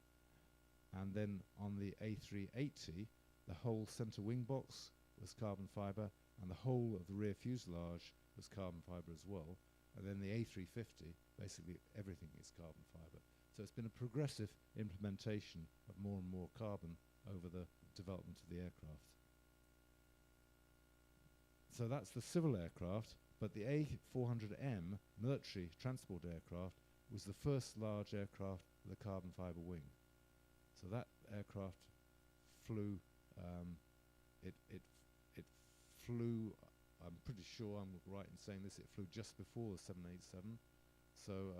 And then on the A380, the whole center wing box was carbon fiber, and the whole of the rear fuselage was carbon fiber as well. And then the A350, basically everything is carbon fiber. So it's been a progressive implementation of more and more carbon over the development of the aircraft. So that's the civil aircraft, but the A400M military transport aircraft was the first large aircraft with a carbon fiber wing. So that aircraft flew, it flew, I'm pretty sure I'm right in saying this, it flew just before the 787. So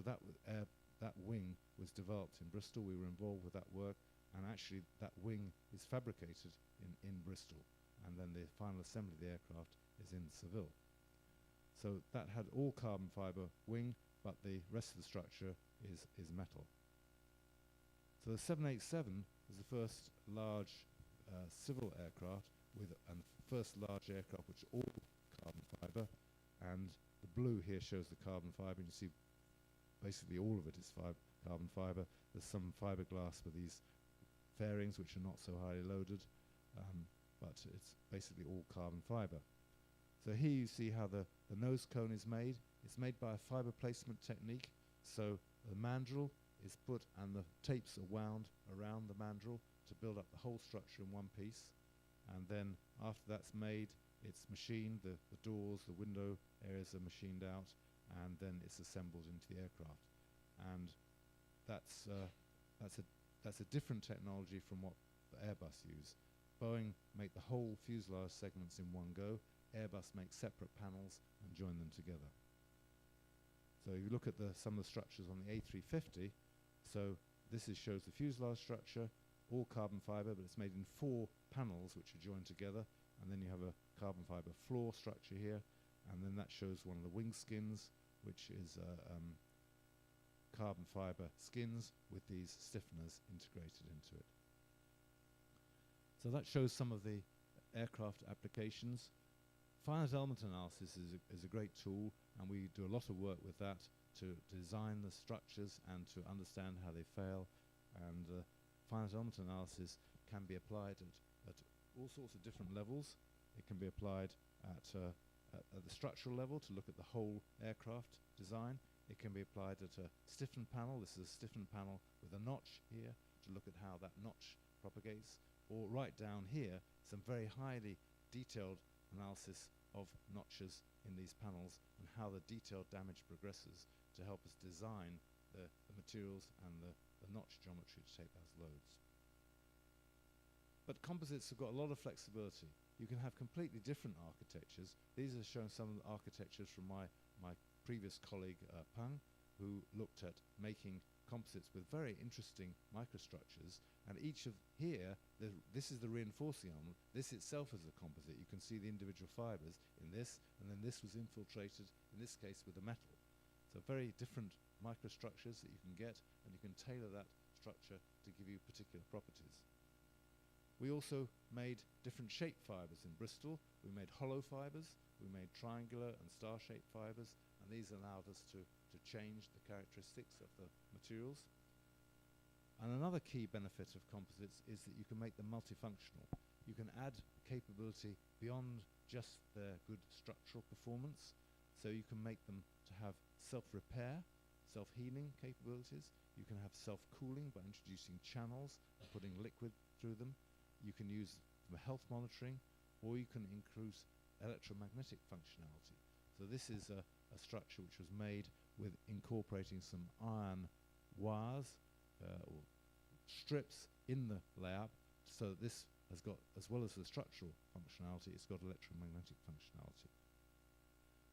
that wing was developed in Bristol. We were involved with that work, and actually that wing is fabricated in Bristol, and then the final assembly of the aircraft is in Seville. So that had all carbon fiber wing, but the rest of the structure is metal. So the 787 was the first large civil aircraft and first large aircraft which all carbon fiber, and the blue here shows the carbon fiber, and you see basically all of it is carbon fiber. There's some fiberglass with these fairings which are not so highly loaded, but it's basically all carbon fiber. So here you see how the nose cone is made. It's made by a fiber placement technique. So the mandrel is put and the tapes are wound around the mandrel to build up the whole structure in one piece. And then after that's made, it's machined, the doors, the window areas are machined out, and then it's assembled into the aircraft. And that's a different technology from what the Airbus use. Boeing make the whole fuselage segments in one go. Airbus make separate panels and join them together. So if you look at some of the structures on the A350, so this shows the fuselage structure, all carbon fiber, but it's made in 4 panels which are joined together, and then you have a carbon fiber floor structure here, and then that shows one of the wing skins, which is carbon fiber skins with these stiffeners integrated into it. So that shows some of the aircraft applications. Finite element analysis is a great tool, and we do a lot of work with that to design the structures and to understand how they fail. And finite element analysis can be applied at all sorts of different levels. It can be applied at the structural level to look at the whole aircraft design. It can be applied at a stiffened panel. This is a stiffened panel with a notch here to look at how that notch propagates. Or right down here, some very highly detailed analysis of notches in these panels and how the detailed damage progresses to help us design the materials and the notch geometry to take those loads. But composites have got a lot of flexibility. You can have completely different architectures. These are showing some of the architectures from my previous colleague, Pang, who looked at making composites with very interesting microstructures, and each of here, this is the reinforcing element. This itself is a composite. You can see the individual fibers in this, and then this was infiltrated, in this case, with a metal. So very different microstructures that you can get, and you can tailor that structure to give you particular properties. We also made different shape fibers in Bristol. We made hollow fibers, we made triangular and star-shaped fibers, and these allowed us to change the characteristics of the materials. And another key benefit of composites is that you can make them multifunctional. You can add capability beyond just their good structural performance, so you can make them to have self-repair, self-healing capabilities. You can have self-cooling by introducing channels and putting liquid through them. You can use them for health monitoring, or you can increase electromagnetic functionality. So this is a structure which was made with incorporating some iron wires or strips in the layout, so that this has got, as well as the structural functionality, it's got electromagnetic functionality.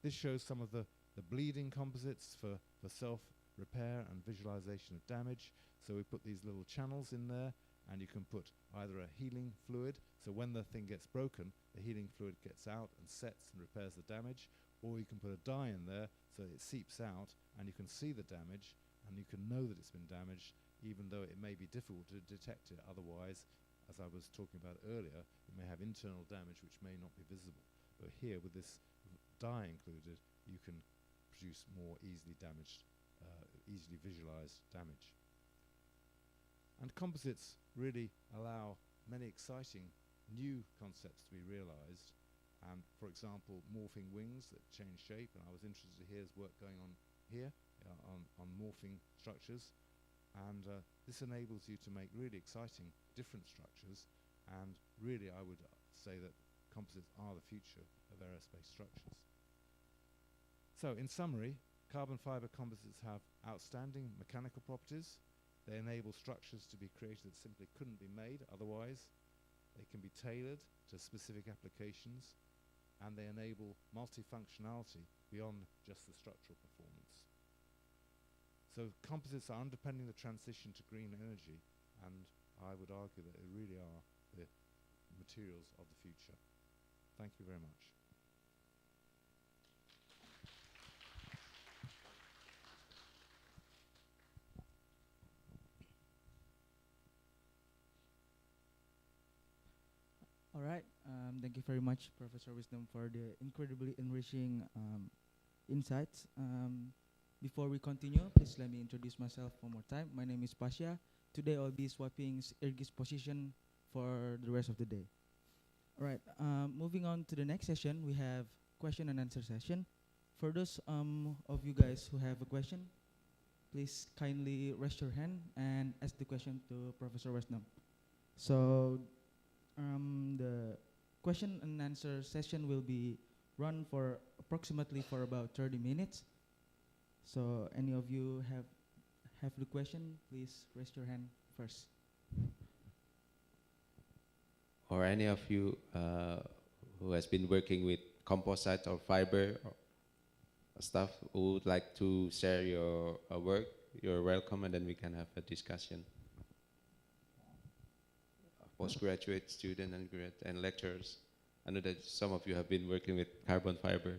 This shows some of the bleeding composites for self-repair and visualization of damage. So we put these little channels in there, and you can put either a healing fluid, so when the thing gets broken, the healing fluid gets out and sets and repairs the damage, or you can put a dye in there so it seeps out and you can see the damage and you can know that it's been damaged, even though it may be difficult to detect it otherwise. As I was talking about earlier, you may have internal damage which may not be visible. But here, with this dye included, you can produce more easily damaged, easily visualized damage. And composites really allow many exciting new concepts to be realized. And for example, morphing wings that change shape, and I was interested to hear there's work going on here on morphing structures. And this enables you to make really exciting different structures, and really I would say that composites are the future of aerospace structures. So in summary, carbon fiber composites have outstanding mechanical properties. They enable structures to be created that simply couldn't be made otherwise. They can be tailored to specific applications, and they enable multifunctionality beyond just the structural performance. So composites are underpinning the transition to green energy, and I would argue that they really are the materials of the future. Thank you very much. All right. Thank you very much, Professor Wisnom, for the incredibly enriching insights. Before we continue, please let me introduce myself one more time. My name is Pasha. Today I'll be swapping Irgi's position for the rest of the day. All right. Moving on to the next session, we have question and answer session. For those of you guys who have a question, please kindly raise your hand and ask the question to Professor Wisnom. So the question and answer session will be run for approximately for about 30 minutes. So any of you have the question, please raise your hand first. Or any of you who has been working with composite or fiber or stuff who would like to share your work, you're welcome, and then we can have a discussion. Postgraduate student and lecturers. I know that some of you have been working with carbon fiber.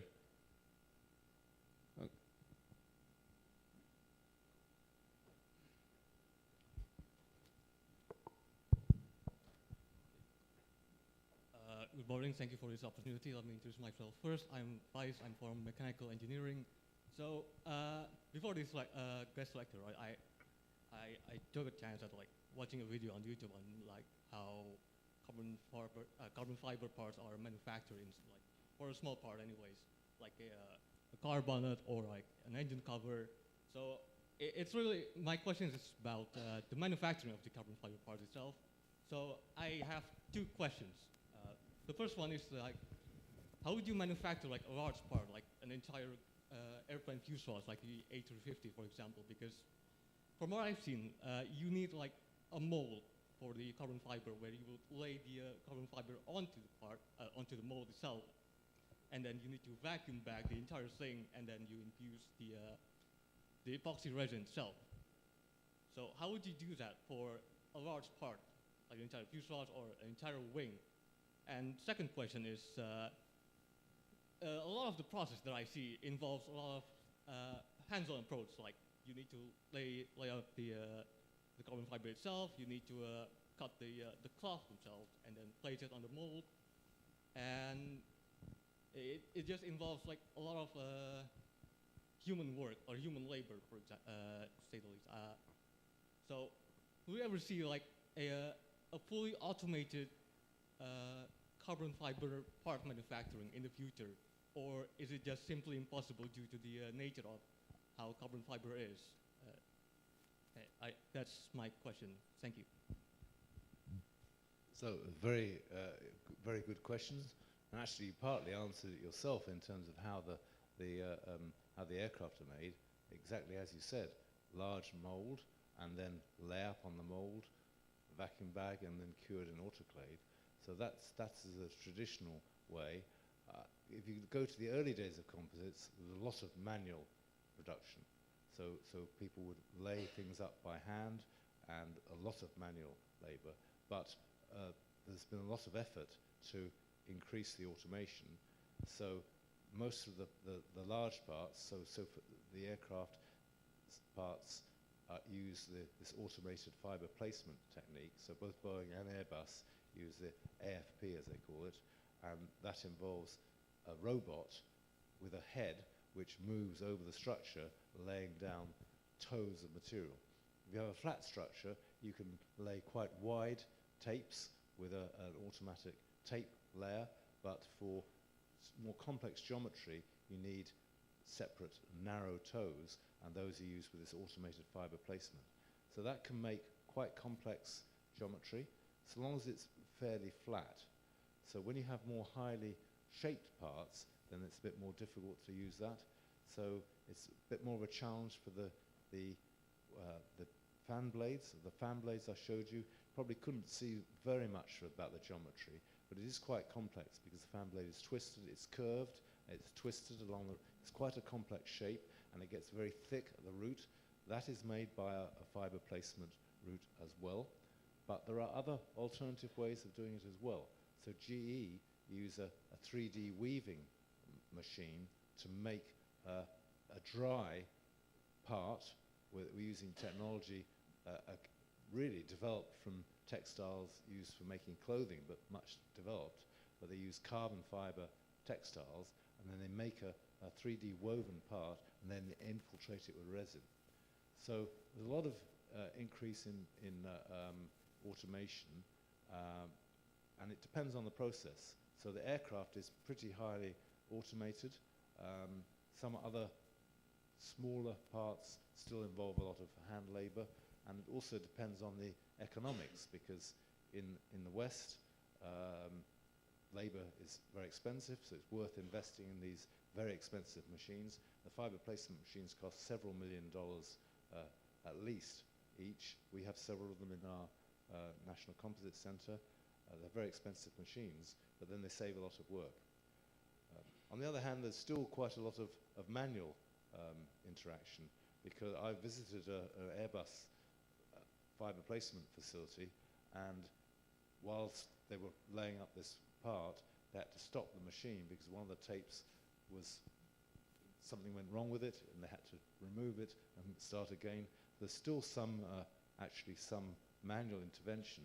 Okay. Good morning. Thank you for this opportunity. Let me introduce myself first. I'm Faiz. I'm from mechanical engineering. So before this guest lecture, right, I took a chance at watching a video on YouTube on how carbon fiber parts are manufactured in for a small part anyways, like a car bonnet or an engine cover. So it's really, my question is about the manufacturing of the carbon fiber parts itself. So I have two questions. The first one is how would you manufacture a large part, like an entire airplane fuselage, like the A350, for example? Because from what I've seen, you need a mold for the carbon fiber, where you will lay the carbon fiber onto the part, onto the mold itself, and then you need to vacuum back the entire thing, and then you infuse the epoxy resin itself. So how would you do that for a large part, like an entire fuselage or an entire wing? And second question is, a lot of the process that I see involves a lot of hands-on approach. Like you need to lay out the carbon fiber itself. You need to cut the cloth themselves and then place it on the mold. And it just involves like a lot of human work or human labor, for example, to say the least. So, do you ever see like a fully automated carbon fiber part manufacturing in the future, or is it just simply impossible due to the nature of how carbon fiber is? That's my question. Thank you. So very, very good questions, and actually you partly answered it yourself in terms of how the aircraft are made. Exactly as you said, large mold, and then lay up on the mold, vacuum bag, and then cured in autoclave. So that's the traditional way. If you go to the early days of composites, there was a lot of manual production. So people would lay things up by hand, and a lot of manual labor. But there's been a lot of effort to increase the automation. So most of the large parts, so for the aircraft parts, use this automated fiber placement technique. So both Boeing and Airbus use the AFP, as they call it, and that involves a robot with a head which moves over the structure, laying down tows of material. If you have a flat structure, you can lay quite wide tapes with an automatic tape layer, but for more complex geometry, you need separate narrow tows, and those are used with this automated fiber placement. So that can make quite complex geometry, so long as it's fairly flat. So when you have more highly shaped parts, then it's a bit more difficult to use that. So it's a bit more of a challenge for the fan blades. The fan blades I showed you, probably couldn't see very much about the geometry, but it is quite complex because the fan blade is twisted, it's curved, it's twisted along the, it's quite a complex shape, and it gets very thick at the root. That is made by a fiber placement route as well. But there are other alternative ways of doing it as well. So GE use a 3D weaving machine to make a dry part. We're using technology really developed from textiles used for making clothing, but much developed. But they use carbon fiber textiles, and then they make a 3D woven part, and then they infiltrate it with resin. So there's a lot of increase in automation, and it depends on the process. So the aircraft is pretty highly automated. Some other smaller parts still involve a lot of hand labor, and it also depends on the economics, because in the West, labor is very expensive, so it's worth investing in these very expensive machines. The fiber placement machines cost several $1 million at least each. We have several of them in our National Composite Center. They're very expensive machines, but then they save a lot of work. On the other hand, there's still quite a lot of manual interaction, because I visited an Airbus fiber placement facility, and whilst they were laying up this part, they had to stop the machine because one of the tapes was, something went wrong with it, and they had to remove it and start again. There's still some, actually some manual intervention,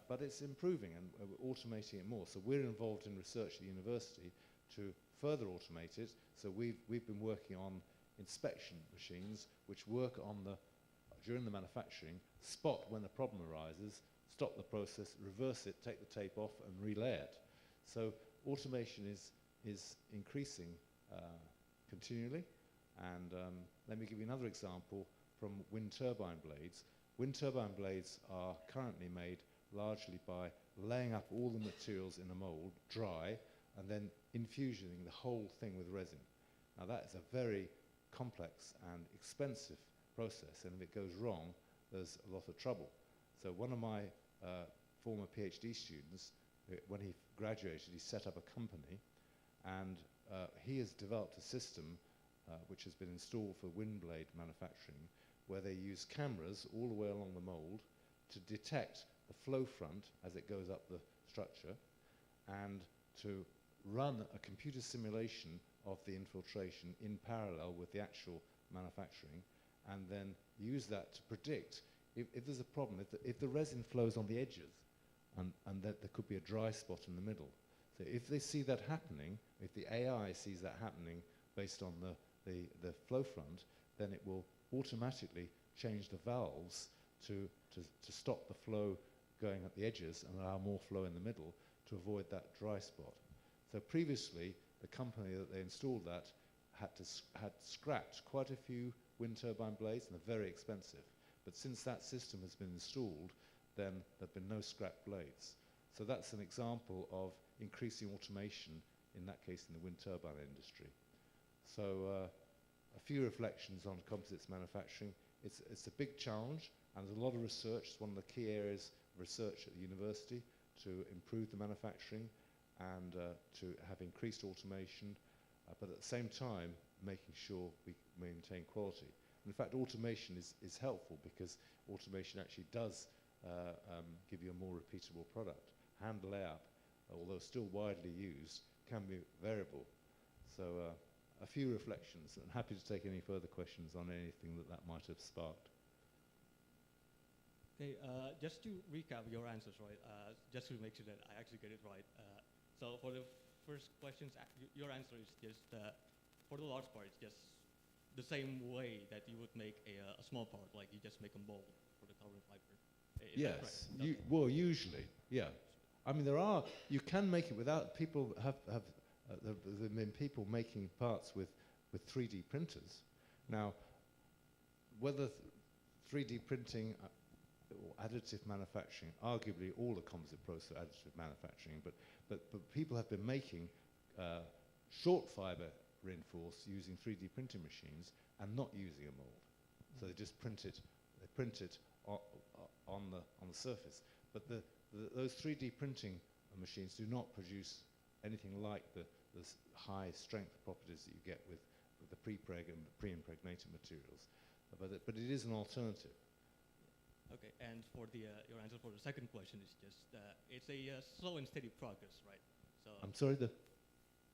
but it's improving, and we're automating it more. So we're involved in research at the university to further automate it. So we've been working on inspection machines which work on during the manufacturing, spot when a problem arises, stop the process, reverse it, take the tape off, and relay it. So automation is increasing continually. And let me give you another example from wind turbine blades. Wind turbine blades are currently made largely by laying up all the materials in a mold, dry, and then infusing the whole thing with resin. Now that is a very complex and expensive process, and if it goes wrong, there's a lot of trouble. So one of my former PhD students, when he graduated, he set up a company, and he has developed a system which has been installed for wind blade manufacturing, where they use cameras all the way along the mold to detect the flow front as it goes up the structure, and to run a computer simulation of the infiltration in parallel with the actual manufacturing, and then use that to predict if there's a problem, if the resin flows on the edges, and that there could be a dry spot in the middle. So if they see that happening, if the AI sees that happening based on the flow front, then it will automatically change the valves to stop the flow going at the edges and allow more flow in the middle to avoid that dry spot. So previously, the company that they installed that had scrapped quite a few wind turbine blades, and they're very expensive. But since that system has been installed, then there have been no scrap blades. So that's an example of increasing automation, in that case in the wind turbine industry. So a few reflections on composites manufacturing. It's a big challenge, and there's a lot of research. It's one of the key areas of research at the university to improve the manufacturing and to have increased automation, but at the same time making sure we maintain quality. In fact, automation is helpful because automation actually does give you a more repeatable product. Hand layup, although still widely used, can be variable. So a few reflections, and happy to take any further questions on anything that might have sparked. Okay, just to recap your answers, right? Just to make sure that I actually get it right. So for the first questions, your answer is just, for the large part, it's just the same way that you would make a small part, like you just make a mold for the carbon fiber. Is that Yes, well, usually, yeah. I mean, you can make it without, people there have been people making parts with 3D printers. Now, whether 3D printing or additive manufacturing, arguably all the composite process additive manufacturing, but people have been making short fiber reinforced using 3D printing machines and not using a mold. So they just print it on the surface. But those 3D printing machines do not produce anything like the high strength properties that you get with the pre-preg and the pre-impregnated materials. But it is an alternative. Okay, and for your answer for the second question is just, it's a slow and steady progress, right? So I'm sorry,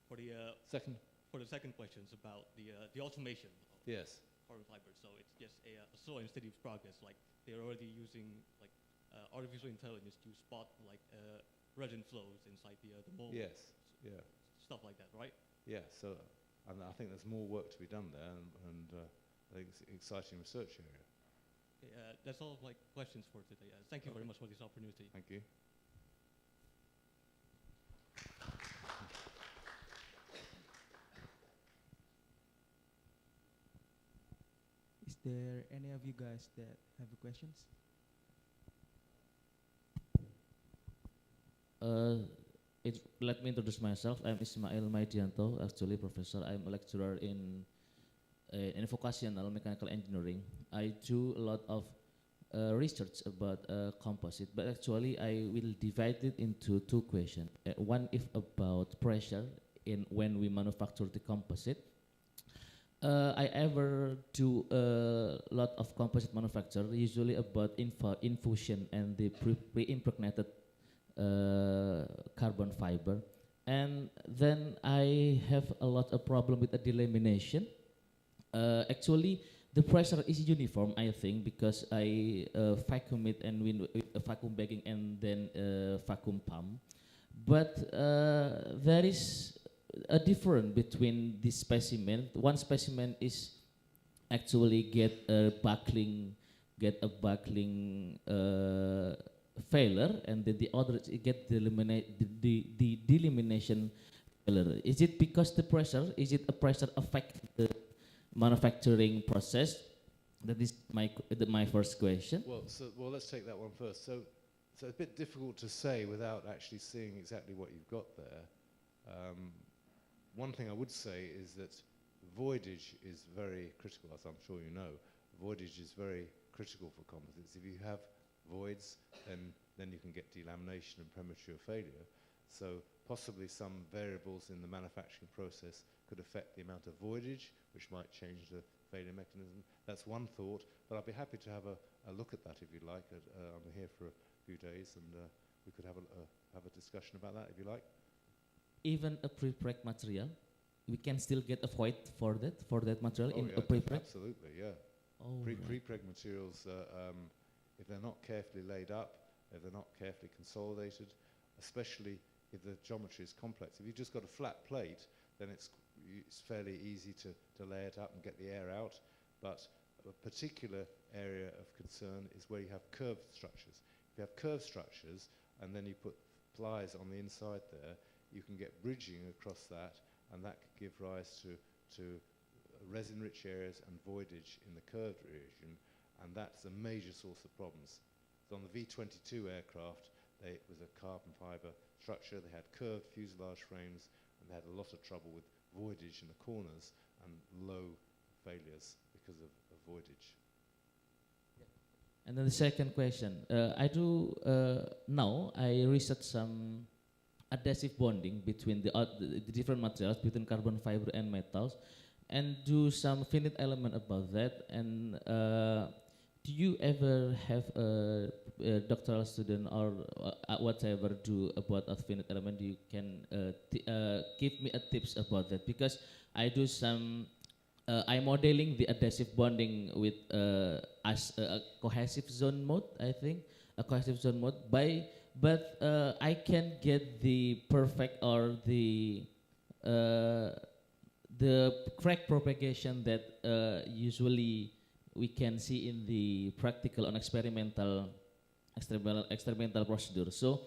for the second? For the second question is about the automation of Yes. carbon fiber. So it's just a slow and steady progress. Like they're already using like artificial intelligence to spot like resin flows inside the mold. Yes. Yeah. Stuff like that, right? Yeah. So, and I think there's more work to be done there, and I think it's an exciting research area. Okay, that's all of my questions for today. Thank you very much for this opportunity. Thank you. Is there any of you guys that have questions? Let me introduce myself. I'm Ismail Maidianto, actually professor. I'm a lecturer in vocational mechanical engineering. I do a lot of research about composite, but actually I will divide it into two questions. One is about pressure when we manufacture the composite. I ever do a lot of composite manufacture, usually about infusion and the pre-impregnated carbon fiber. And then I have a lot of problem with the delamination. Actually, the pressure is uniform, I think, because I vacuum it and with vacuum bagging and then vacuum pump. But there is a difference between this specimen. One specimen is actually get a buckling failure, and then the other get the delamination failure. Is it because the pressure? Is it a pressure affect the manufacturing process? That is my first question. Well, let's take that one first. So it's a bit difficult to say without actually seeing exactly what you've got there. One thing I would say is that voidage is very critical, as I'm sure you know. Voidage is very critical for composites. If you have voids, then you can get delamination and premature failure. So possibly some variables in the manufacturing process could affect the amount of voidage, which might change the failure mechanism. That's one thought, but I'd be happy to have a look at that if you'd like. I'm here for a few days, and we could have a discussion about that if you like. Even a pre-preg material, we can still get a void for that material in yeah, a pre-preg? Absolutely, yeah. Oh, Pre-preg materials, if they're not carefully laid up, if they're not carefully consolidated, especially if the geometry is complex. If you've just got a flat plate, then it's fairly easy to lay it up and get the air out. But a particular area of concern is where you have curved structures. If you have curved structures and then you put plies on the inside there, you can get bridging across that, and that could give rise to resin-rich areas and voidage in the curved region, and that's a major source of problems. So on the V-22 aircraft, it was a carbon fibre structure. They had curved fuselage frames, and they had a lot of trouble with voidage in the corners and low failures because of voidage. And then the second question, I do now I research some adhesive bonding between the different materials, between carbon fiber and metals, and do some finite element about that. And do you ever have a doctoral student or whatever do about a finite element? You can give me a tips about that, because I do some. I'm modeling the adhesive bonding with as a cohesive zone mode, I think, a cohesive zone mode. But I can get the perfect or the crack propagation that usually we can see in the practical and experimental procedure. So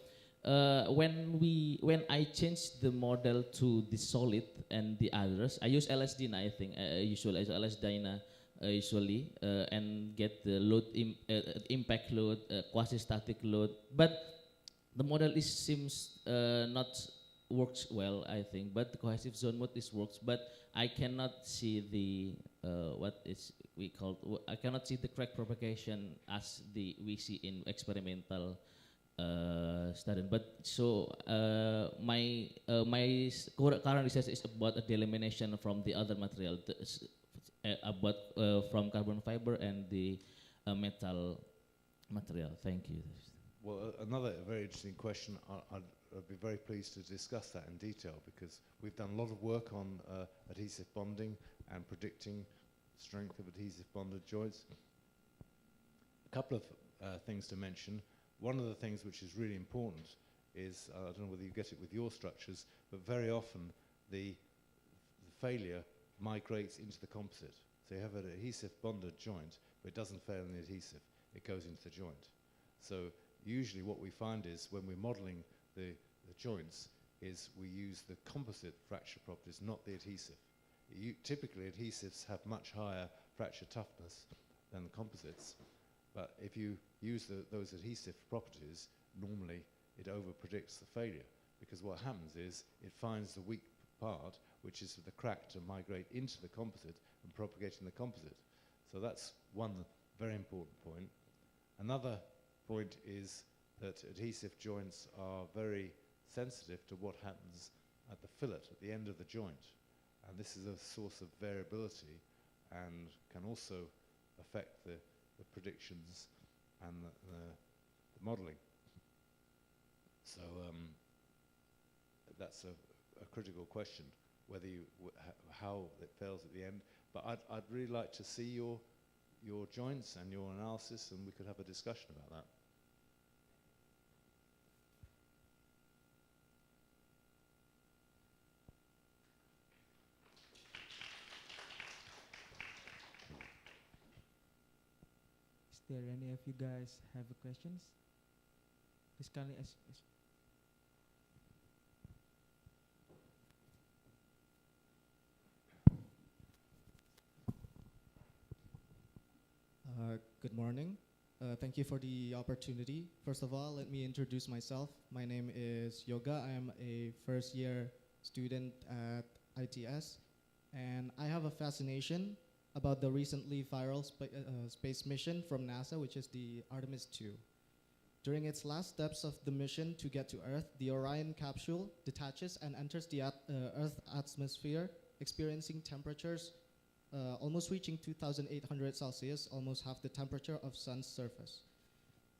when I change the model to the solid and the others, I use LSD, I think. Usually I use LSD usually and get the load impact load, quasi-static load. But the model seems not works well, I think. But the cohesive zone mode works. But I cannot see the I cannot see the crack propagation as we see in experimental study. But so my current research is about a delamination from the other material, about from carbon fiber and the metal material. Thank you. Well, another very interesting question. I'd be very pleased to discuss that in detail, because we've done a lot of work on adhesive bonding and predicting strength of adhesive bonded joints. A couple of things to mention. One of the things which is really important is, I don't know whether you get it with your structures, but very often the failure migrates into the composite. So you have an adhesive bonded joint, but it doesn't fail in the adhesive. It goes into the joint. So usually what we find is, when we're modeling the joints, is we use the composite fracture properties, not the adhesive. Typically adhesives have much higher fracture toughness than the composites, but if you use those adhesive properties, normally it over-predicts the failure, because what happens is it finds the weak part, which is for the crack to migrate into the composite and propagate in the composite. So that's one very important point. Another point is that adhesive joints are very sensitive to what happens at the fillet, at the end of the joint. And this is a source of variability and can also affect the predictions and the modeling. So that's a critical question, whether how it fails at the end. But I'd really like to see your joints and your analysis, and we could have a discussion about that. Is there any of you guys have questions? Please kindly ask. Good morning. Thank you for the opportunity. First of all, let me introduce myself. My name is Yoga. I am a first-year student at ITS, and I have a fascination about the recently viral space mission from NASA, which is the Artemis 2. During its last steps of the mission to get to Earth, the Orion capsule detaches and enters the Earth's atmosphere, experiencing temperatures almost reaching 2,800 Celsius, almost half the temperature of sun's surface.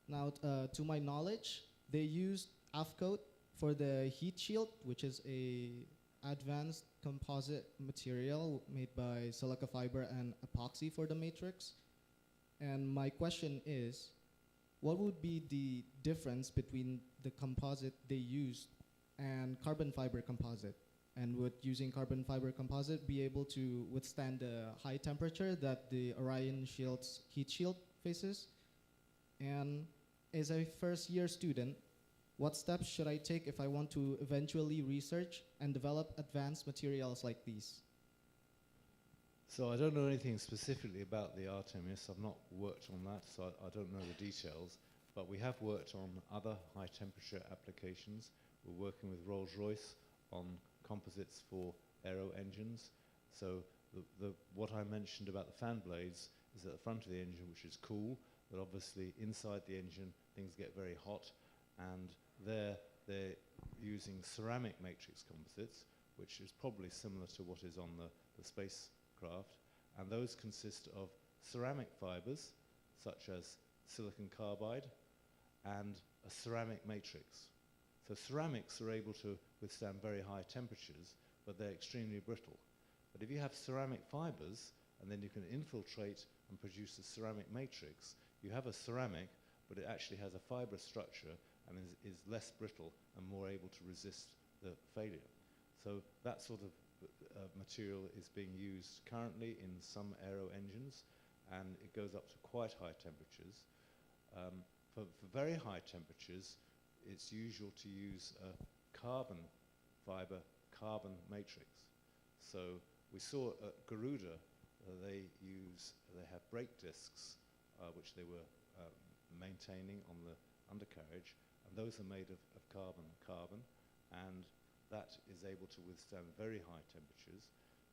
Now, to my knowledge, they used AFCOAT for the heat shield, which is a advanced composite material made by silica fiber and epoxy for the matrix. And my question is, what would be the difference between the composite they used and carbon fiber composite? And would using carbon fiber composite be able to withstand the high temperature that the Orion Shield's heat shield faces? And as a first year student, what steps should I take if I want to eventually research and develop advanced materials like these? So I don't know anything specifically about the Artemis. I've not worked on that, so I don't know the details. But we have worked on other high temperature applications. We're working with Rolls-Royce on composites for aero engines. So what I mentioned about the fan blades is at the front of the engine, which is cool, but obviously inside the engine things get very hot, and they're using ceramic matrix composites, which is probably similar to what is on the spacecraft, and those consist of ceramic fibers such as silicon carbide and a ceramic matrix. So ceramics are able to withstand very high temperatures, but they're extremely brittle. But if you have ceramic fibers, and then you can infiltrate and produce a ceramic matrix, you have a ceramic, but it actually has a fibrous structure and is less brittle and more able to resist the failure. So that sort of material is being used currently in some aero engines, and it goes up to quite high temperatures. For very high temperatures, it's usual to use a carbon fiber carbon matrix. So we saw at Garuda, they have brake discs, which they were maintaining on the undercarriage, and those are made of carbon, and that is able to withstand very high temperatures.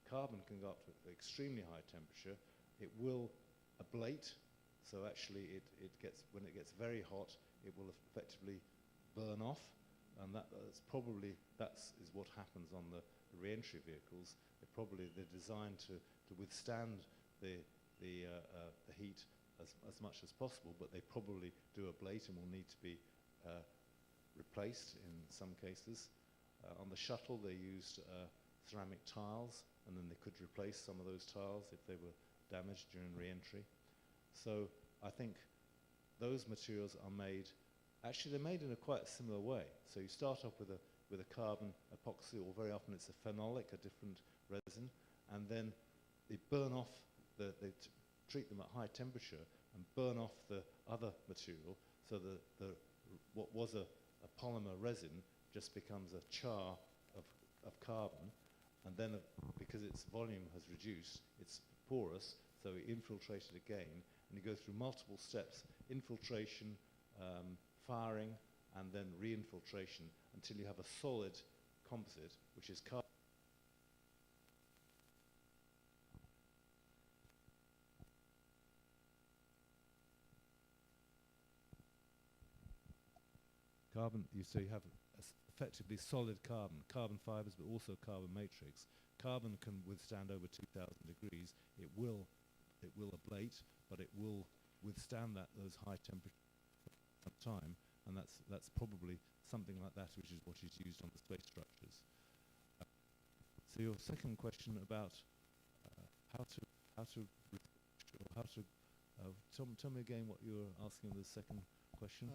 Carbon can go up to extremely high temperature. It will ablate, so actually when it gets very hot, it will effectively burn off, and that's what happens on the re-entry vehicles. They're designed to withstand the heat as much as possible, but they probably do ablate and will need to be replaced in some cases. On the shuttle, they used ceramic tiles, and then they could replace some of those tiles if they were damaged during re-entry. So I think those materials are made. Actually, they're made in a quite similar way. So you start off with a carbon epoxy, or very often it's a phenolic, a different resin, and then they burn off they treat them at high temperature and burn off the other material, so what was a polymer resin just becomes a char of carbon, and then because its volume has reduced, it's porous, so it infiltrated again, and you go through multiple steps: infiltration, firing, and then re-infiltration, until you have a solid composite, which is carbon. So you have effectively solid carbon fibers, but also carbon matrix. Carbon can withstand over 2,000 degrees. It will ablate, but it will withstand those high temperatures for some time, and that's probably something like that, which is what is used on the space structures. So your second question about how to tell me again what you were asking in the second question.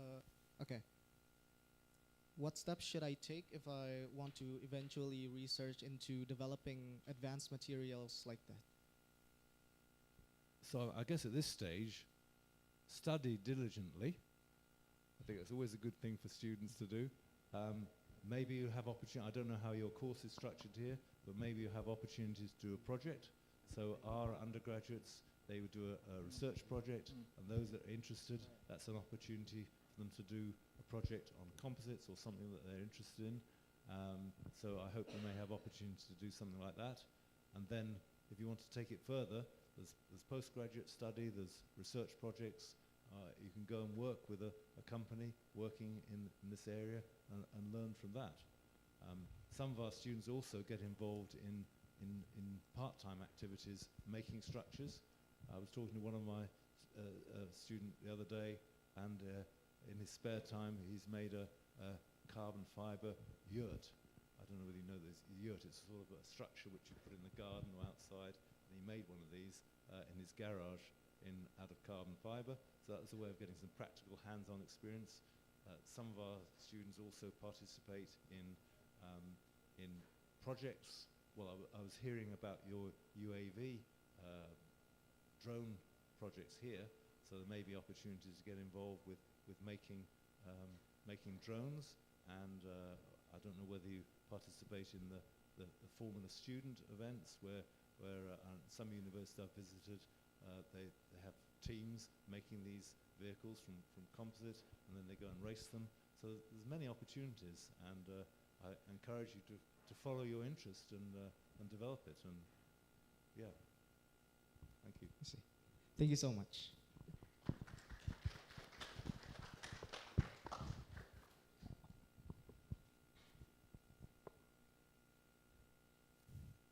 Okay. What steps should I take if I want to eventually research into developing advanced materials like that? So I guess at this stage, study diligently. I think it's always a good thing for students to do. Maybe you have opportunity. I don't know how your course is structured here, but maybe you have opportunities to do a project. So our undergraduates, they would do a research project, and those that are interested, that's an opportunity for them to do a project on composites or something that they're interested in. So I hope they may have opportunities to do something like that. And then if you want to take it further, there's postgraduate study, there's research projects. You can go and work with a company working in this area and learn from that. Some of our students also get involved in in part-time activities making structures. I was talking to one of my student the other day, and in his spare time he's made a carbon fibre yurt. I don't know whether you know this yurt. It's sort of a structure which you put in the garden or outside, and he made one of these in his garage out of carbon fibre. So that was a way of getting some practical hands-on experience. Some of our students also participate in projects. Well, I was hearing about your UAV drone projects here, so there may be opportunities to get involved with making drones, and I don't know whether you participate in the Formula Student events where some universities I've visited, they have teams making these vehicles from composite, and then they go and race them. So there's many opportunities, and I encourage you to follow your interest and develop it. And yeah, thank you. I see. Thank you so much.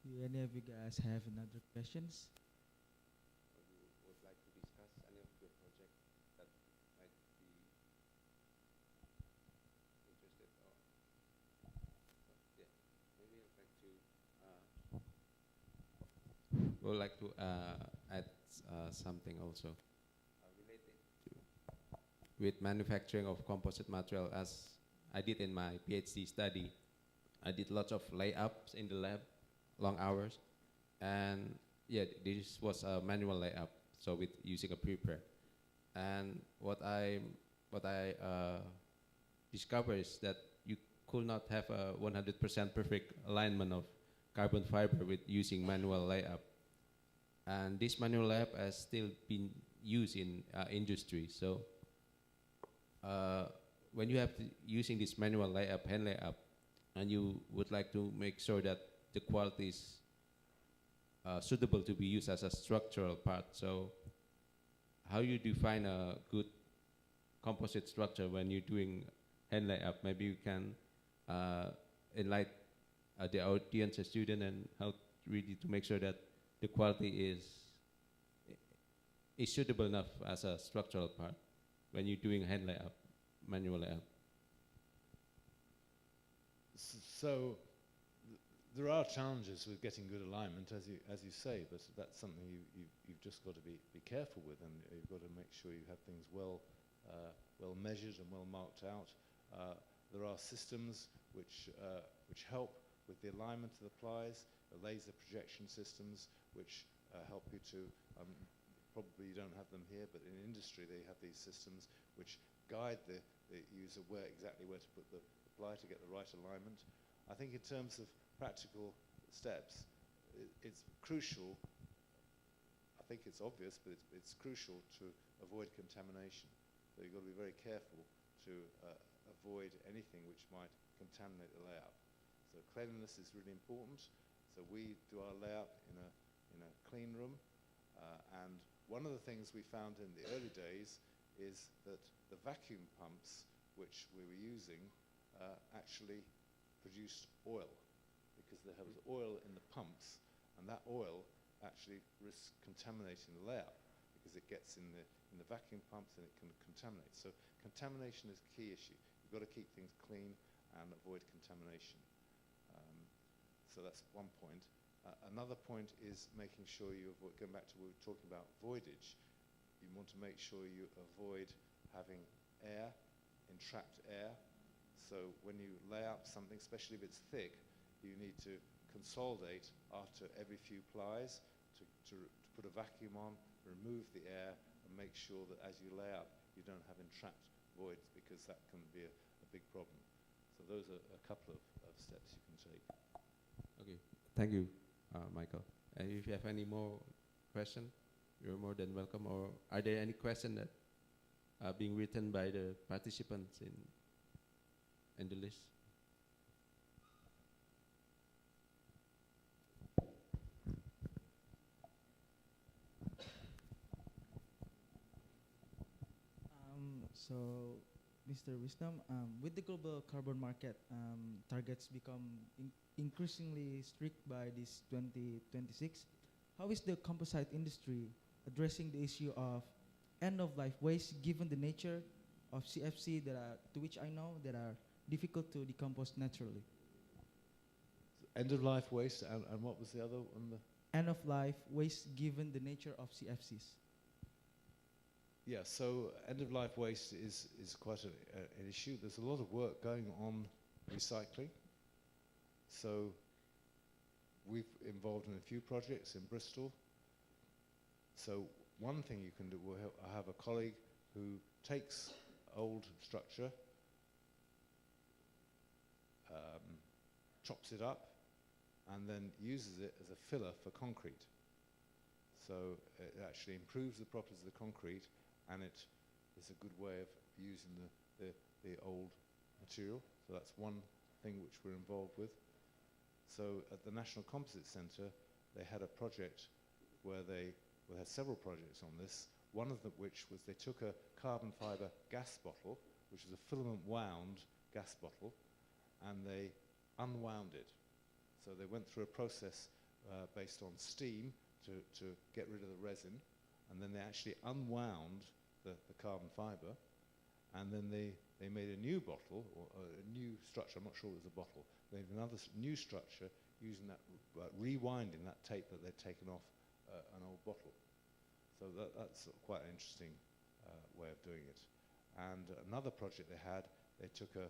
Do any of you guys have another questions? Or you would like to discuss any of your project that might be interested, or yeah, maybe I'd like to would like to add something also related to with manufacturing of composite material. As I did in my PhD study, I did lots of layups in the lab, long hours, and yeah, this was a manual layup, so with using a prepreg. And what I discovered is that you could not have a 100% perfect alignment of carbon fiber with using manual layup. And this manual layup has still been used in industry. So when you have using this manual layup, hand layup, and you would like to make sure that the quality is suitable to be used as a structural part. So how you define a good composite structure when you're doing hand layup? Maybe you can enlighten the audience, a student, and how really to make sure that the quality is suitable enough as a structural part when you're doing hand layup, manual layup. So there are challenges with getting good alignment, as you say, but that's something you've just got to be careful with, and you've got to make sure you have things well measured and well marked out. There are systems which help with the alignment of the plies, laser projection systems which help you to, probably you don't have them here, but in industry they have these systems which guide the user exactly where to put the ply to get the right alignment. I think in terms of practical steps, it's crucial, I think it's obvious, but it's crucial to avoid contamination. So you've got to be very careful to avoid anything which might contaminate the layout. So cleanliness is really important. So we do our layout in a clean room, and one of the things we found in the early days is that the vacuum pumps which we were using actually produced oil, because there was oil in the pumps, and that oil actually risks contaminating the layout because it gets in the vacuum pumps and it can contaminate. So contamination is a key issue. You've got to keep things clean and avoid contamination. So that's one point. Another point is making sure you avoid, going back to what we were talking about voidage, you want to make sure you avoid having air, entrapped air. So when you lay out something, especially if it's thick, you need to consolidate after every few plies to put a vacuum on, remove the air, and make sure that as you lay out, you don't have entrapped voids, because that can be a big problem. So those are a couple of steps you can take. Okay, thank you, Michael. And if you have any more questions, you're more than welcome. Or are there any questions that are being written by the participants in the list? So Mr. Wisnom, with the global carbon market targets become increasingly strict by this 2026, how is the composite industry addressing the issue of end-of-life waste given the nature of CFC that are, to which I know, that are difficult to decompose naturally? End-of-life waste, and what was the other one? End-of-life waste given the nature of CFCs. Yeah, so end-of-life waste is quite an issue. There's a lot of work going on recycling. So we've involved in a few projects in Bristol. So one thing you can do, I have a colleague who takes old structure, chops it up, and then uses it as a filler for concrete. So it actually improves the properties of the concrete, and it is a good way of using the old material. So that's one thing which we're involved with. So at the National Composites Centre, they had a project where they had several projects on this. One of which was they took a carbon fibre gas bottle, which is a filament wound gas bottle, and they unwound it. So they went through a process based on steam to get rid of the resin, and then they actually unwound the carbon fibre, and then they made a new bottle, or a new structure. I'm not sure it was a bottle. They made another new structure using that, rewinding that tape that they'd taken off an old bottle. So that's quite an interesting way of doing it. And another project they had, they took an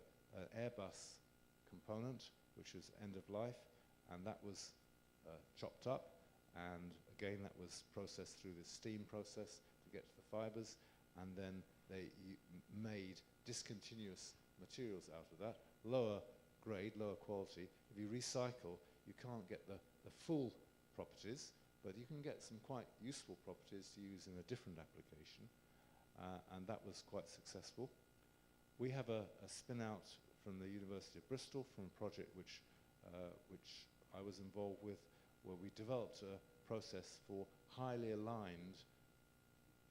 Airbus component, which was end of life, and that was chopped up, and again that was processed through this steam process to get to the fibres, and then they made discontinuous materials out of that, lower grade, lower quality. If you recycle, you can't get the full properties, but you can get some quite useful properties to use in a different application, and that was quite successful. We have a spin-out from the University of Bristol from a project which I was involved with, where we developed a process for highly aligned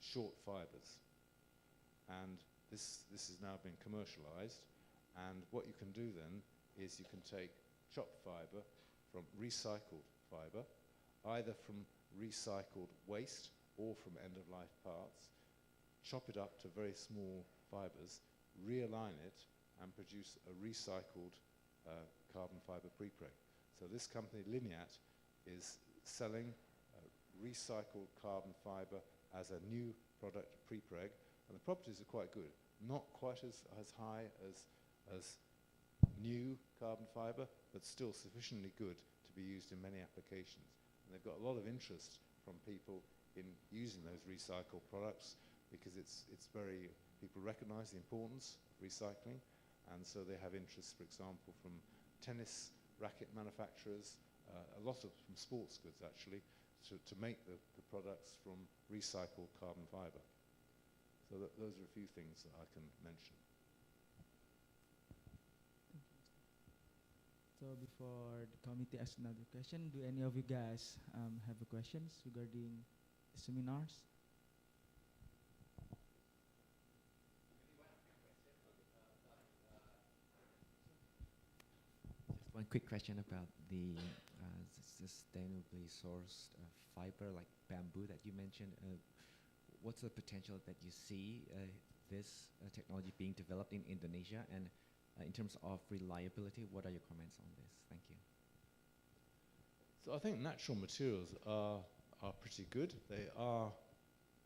short fibres. And this has now been commercialized, and what you can do then is you can take chopped fibre from recycled fibre, either from recycled waste or from end-of-life parts, chop it up to very small fibres, realign it, and produce a recycled carbon fibre prepreg. So this company, Lineat, is selling recycled carbon fibre as a new product prepreg, and the properties are quite good. Not quite as high as new carbon fibre, but still sufficiently good to be used in many applications. And they've got a lot of interest from people in using those recycled products, because people recognise the importance of recycling, and so they have interest, for example, from tennis racket manufacturers, a lot from sports goods actually, to make the products from recycled carbon fibre. So those are a few things that I can mention. So before the committee asks another question, do any of you guys have questions regarding the seminars? Just one quick question about the sustainably sourced fiber like bamboo that you mentioned. What's the potential that you see this technology being developed in Indonesia, and in terms of reliability, what are your comments on this? Thank you. So I think natural materials are pretty good. They are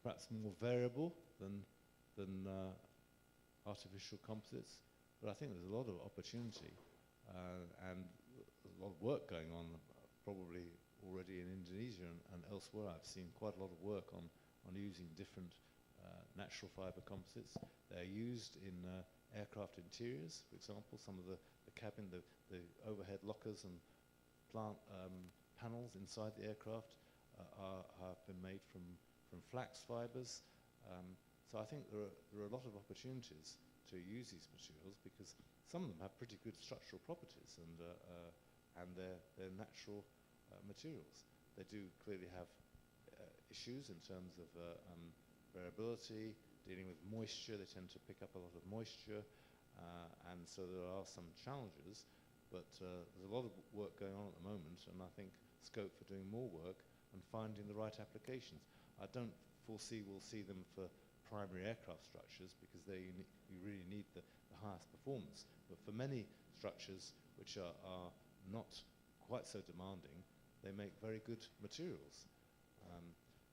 perhaps more variable than artificial composites, but I think there's a lot of opportunity and a lot of work going on, probably already in Indonesia and elsewhere. I've seen quite a lot of work on using different natural fiber composites. They're used in aircraft interiors, for example. Some of the cabin, the overhead lockers and plant panels inside the aircraft have been made from flax fibers. So I think there are a lot of opportunities to use these materials, because some of them have pretty good structural properties, and they're natural materials. They do clearly have issues in terms of variability, dealing with moisture. They tend to pick up a lot of moisture, and so there are some challenges, but there's a lot of work going on at the moment, and I think scope for doing more work and finding the right applications. I don't foresee we'll see them for primary aircraft structures, because there you really need the highest performance, but for many structures which are not quite so demanding, they make very good materials.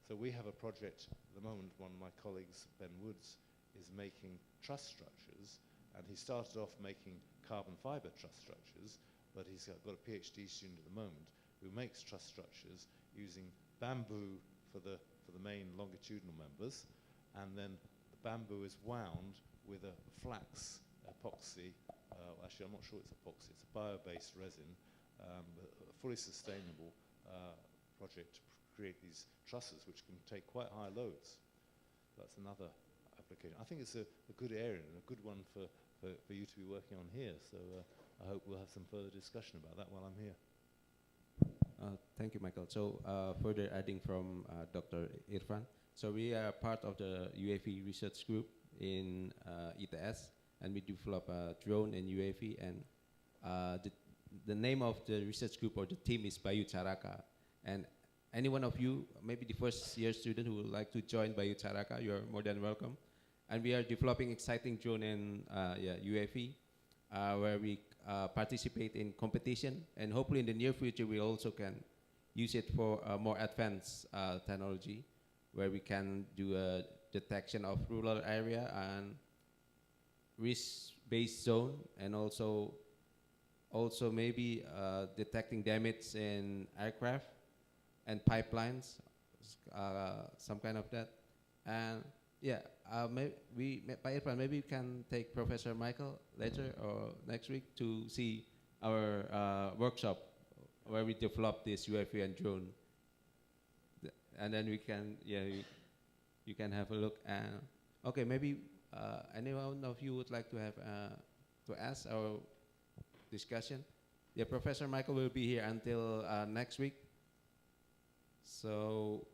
So we have a project at the moment. One of my colleagues, Ben Woods, is making truss structures, and he started off making carbon fibre truss structures, but he's got a PhD student at the moment who makes truss structures using bamboo for the main longitudinal members, and then the bamboo is wound with a flax epoxy. Actually, I'm not sure it's epoxy. It's a bio-based resin, a fully sustainable project to create these trusses which can take quite high loads. That's another application. I think it's a good area and a good one for you to be working on here. So I hope we'll have some further discussion about that while I'm here. Thank you, Michael. So further adding from Dr. Irfan, so we are part of the UAV research group in ITS, and we develop a drone and UAV, and the name of the research group or the team is Bayu Caraka. And any one of you, maybe the first year student who would like to join Bayu Caraka, you're more than welcome. And we are developing exciting drone and UAV, where we participate in competition, and hopefully in the near future we also can use it for more advanced technology, where we can do a detection of rural area and risk-based zone, and also maybe detecting damage in aircraft and pipelines, some kind of that. And yeah, maybe we can take Professor Michael later or next week to see our workshop where we develop this UAV and drone. And then we can, you can have a look. And okay, maybe anyone of you would like to have to ask our discussion? Yeah, Professor Michael will be here until next week. So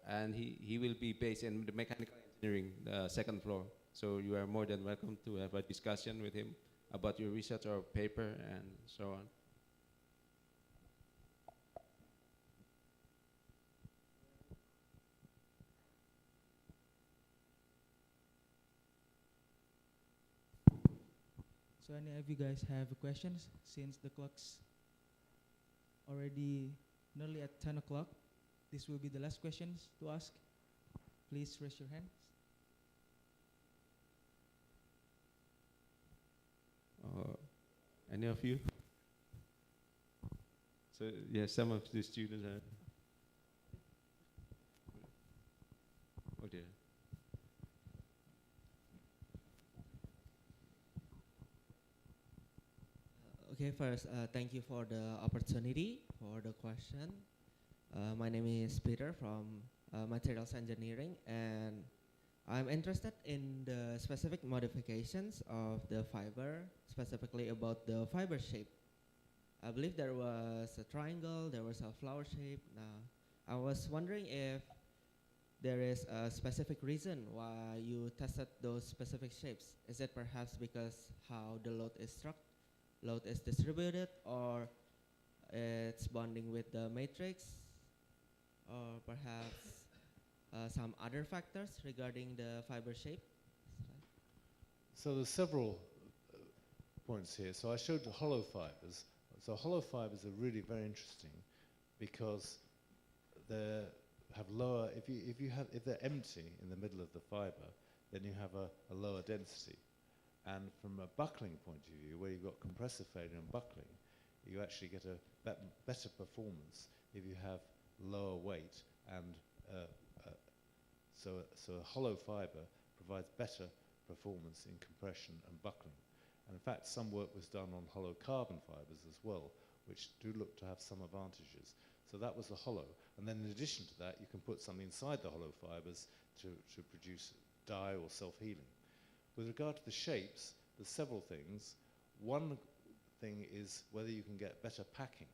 and he will be based in the mechanical engineering, the second floor. So you are more than welcome to have a discussion with him about your research or paper and so on. So any of you guys have questions, since the clock's already nearly at 10 o'clock? This will be the last questions to ask. Please raise your hands. Any of you? So yeah, some of the students are. Oh dear. Okay, first, thank you for the opportunity for the question. My name is Peter from Materials Engineering, and I'm interested in the specific modifications of the fiber, specifically about the fiber shape. I believe there was a triangle, there was a flower shape. Now, I was wondering if there is a specific reason why you tested those specific shapes. Is it perhaps because how the load is distributed, or it's bonding with the matrix, or perhaps some other factors regarding the fiber shape? So there's several points here. So I showed the hollow fibers. So hollow fibers are really very interesting because they have lower, if they're empty in the middle of the fiber, then you have a lower density. And from a buckling point of view, where you've got compressor failure and buckling, you actually get a better performance if you have lower weight, and so a hollow fiber provides better performance in compression and buckling. And in fact, some work was done on hollow carbon fibers as well, which do look to have some advantages. So that was the hollow. And then in addition to that, you can put something inside the hollow fibers to produce dye or self-healing. With regard to the shapes, there's several things. One thing is whether you can get better packing.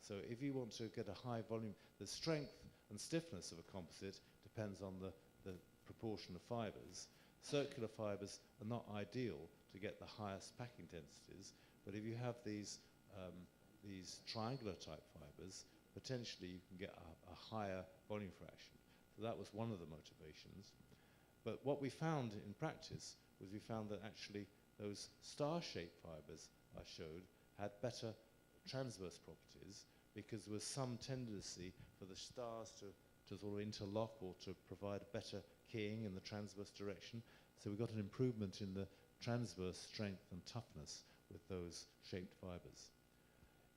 So if you want to get a high volume, the strength and stiffness of a composite depends on the proportion of fibers. Circular fibers are not ideal to get the highest packing densities, but if you have these triangular type fibers, potentially you can get a higher volume fraction. So that was one of the motivations. But what we found in practice was we found that actually those star-shaped fibers I showed had better transverse properties, because there was some tendency for the stars to sort of interlock or to provide better keying in the transverse direction. So we got an improvement in the transverse strength and toughness with those shaped fibers.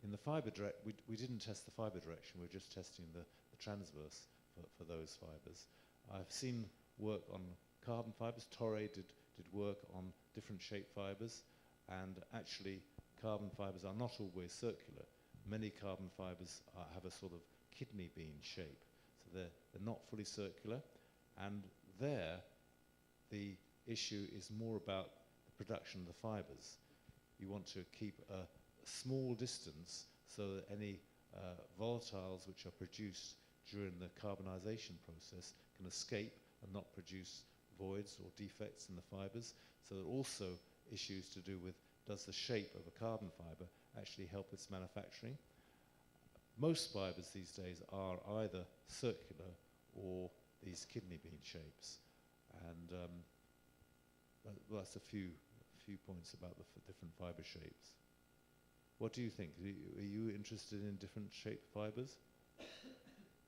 In the fiber we didn't test the fiber direction, we were just testing the transverse for those fibers. I've seen work on carbon fibers. Torre did work on different shaped fibers, and actually carbon fibers are not always circular. Many carbon fibers have a sort of kidney bean shape, so they're not fully circular, and there the issue is more about the production of the fibers. You want to keep a small distance so that any volatiles which are produced during the carbonization process can escape and not produce voids or defects in the fibers. So there are also issues to do with, does the shape of a carbon fiber actually help its manufacturing? Most fibers these days are either circular or these kidney bean shapes. And well, that's a few points about the different fiber shapes. What do you think? Are you interested in different shaped fibers? Do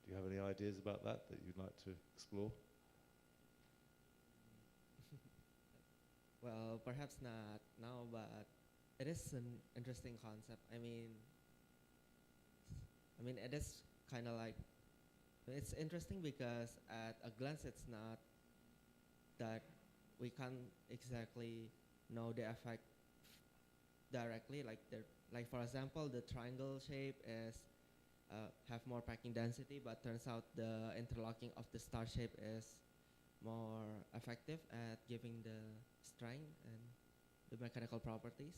you have any ideas about that you'd like to explore? Well, perhaps not now, but it is an interesting concept. I mean, it is kind of like, it's interesting because at a glance it's not that we can't exactly know the effect directly. Like for example, the triangle shape is have more packing density, but turns out the interlocking of the star shape is more effective at giving the strength and the mechanical properties.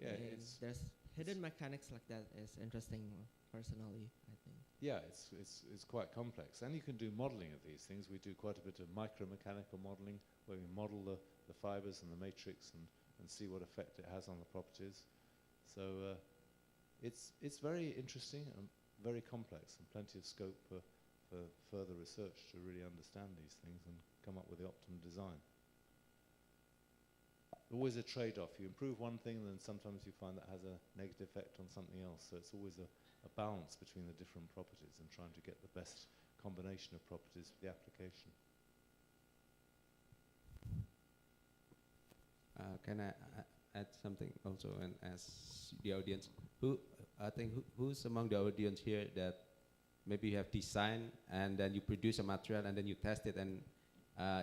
Yeah, there's hidden mechanics like that is interesting personally, I think. Yeah, it's quite complex, and you can do modeling of these things. We do quite a bit of micromechanical modeling where we model the fibers and the matrix and see what effect it has on the properties. So it's very interesting and very complex, and plenty of scope for further research to really understand these things and come up with the optimum design. Always a trade-off. You improve one thing, then sometimes you find that has a negative effect on something else. So it's always a balance between the different properties and trying to get the best combination of properties for the application. Can I add something also and ask the audience? Who's among the audience here that maybe you have designed and then you produce a material and then you test it and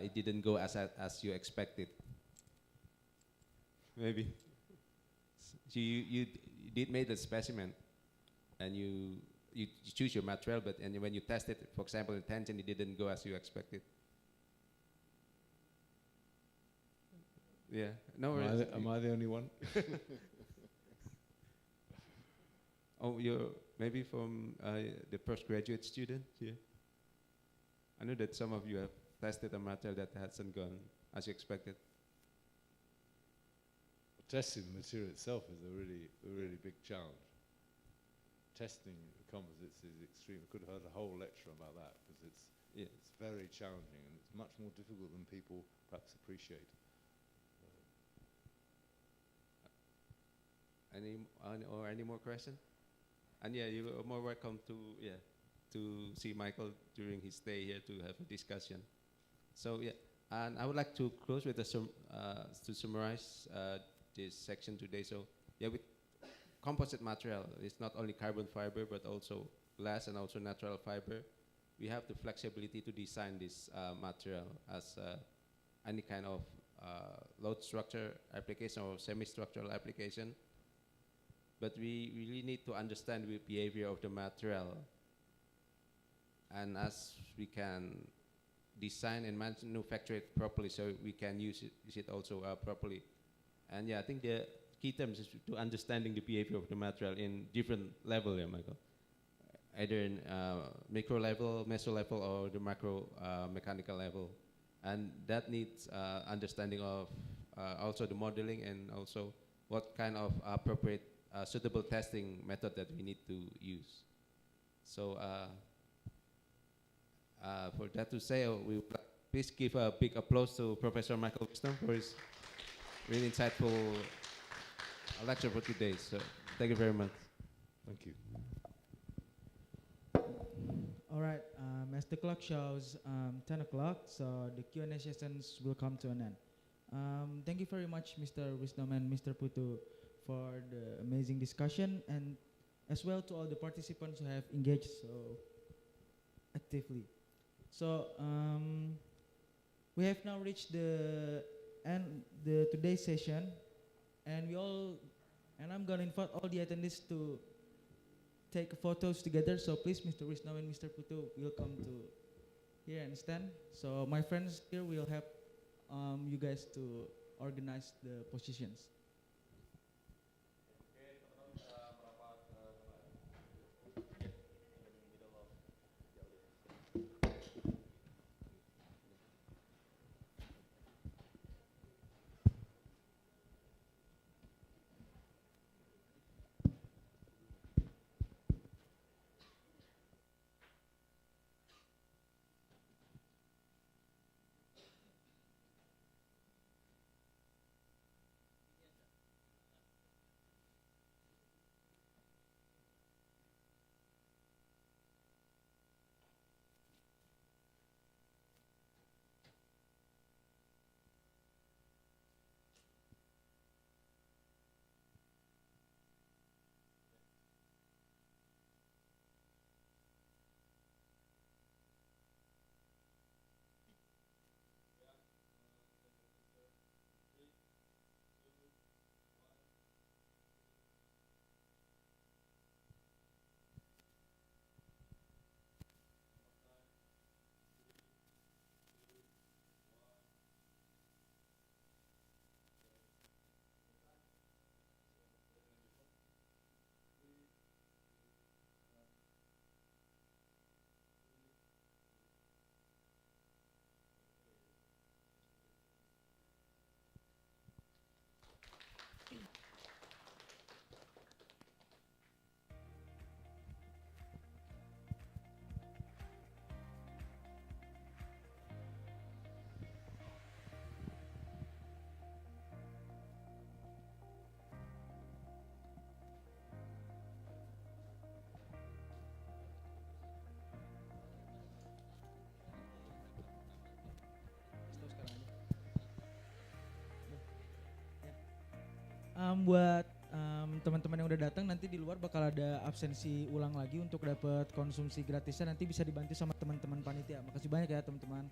it didn't go as you expected? Maybe. So you did make a specimen and you choose your material, but and when you test it, for example, in tension, it didn't go as you expected. Yeah. No. Am I the only one? Oh, you're maybe from the postgraduate student here. I know that some of you have tested a material that hasn't gone as you expected. Testing the material itself is a really big challenge. Testing the composites is extreme. I could have had a whole lecture about that because it's very challenging and it's much more difficult than people perhaps appreciate. Any more questions? And yeah, you are more welcome to see Michael during his stay here to have a discussion. So yeah, and I would like to close with to summarize this section today. So yeah, with composite material, it's not only carbon fiber but also glass and also natural fiber. We have the flexibility to design this material as any kind of load structure application or semi-structural application. But we really need to understand the behavior of the material, and as we can design and manufacture it properly, so we can use it also properly. And yeah, I think the key terms is to understanding the behavior of the material in different level, yeah, Michael. Either in micro level, meso level, or the macro mechanical level. and that needs understanding of also the modeling and also what kind of appropriate suitable testing method that we need to use. So for that to say, we would like, please give a big applause to Professor Michael Wisnom for his really insightful lecture for today. So thank you very much. Thank you. All right, as the clock shows 10 o'clock, so the Q&A sessions will come to an end. Thank you very much, Mr. Wisnom and Mr. Putu, for the amazing discussion, and as well to all the participants who have engaged so actively. So we have now reached the end the today's session, and I'm gonna invite all the attendees to take photos together. So please, Mr. Wisnom and Mr. Putu will come to here and stand. So my friends here will help you guys to organize the positions. Buat teman-teman yang udah datang, nanti di luar bakal ada absensi ulang lagi untuk dapat konsumsi gratisnya, nanti bisa dibantu sama teman-teman panitia. Makasih banyak ya teman-teman.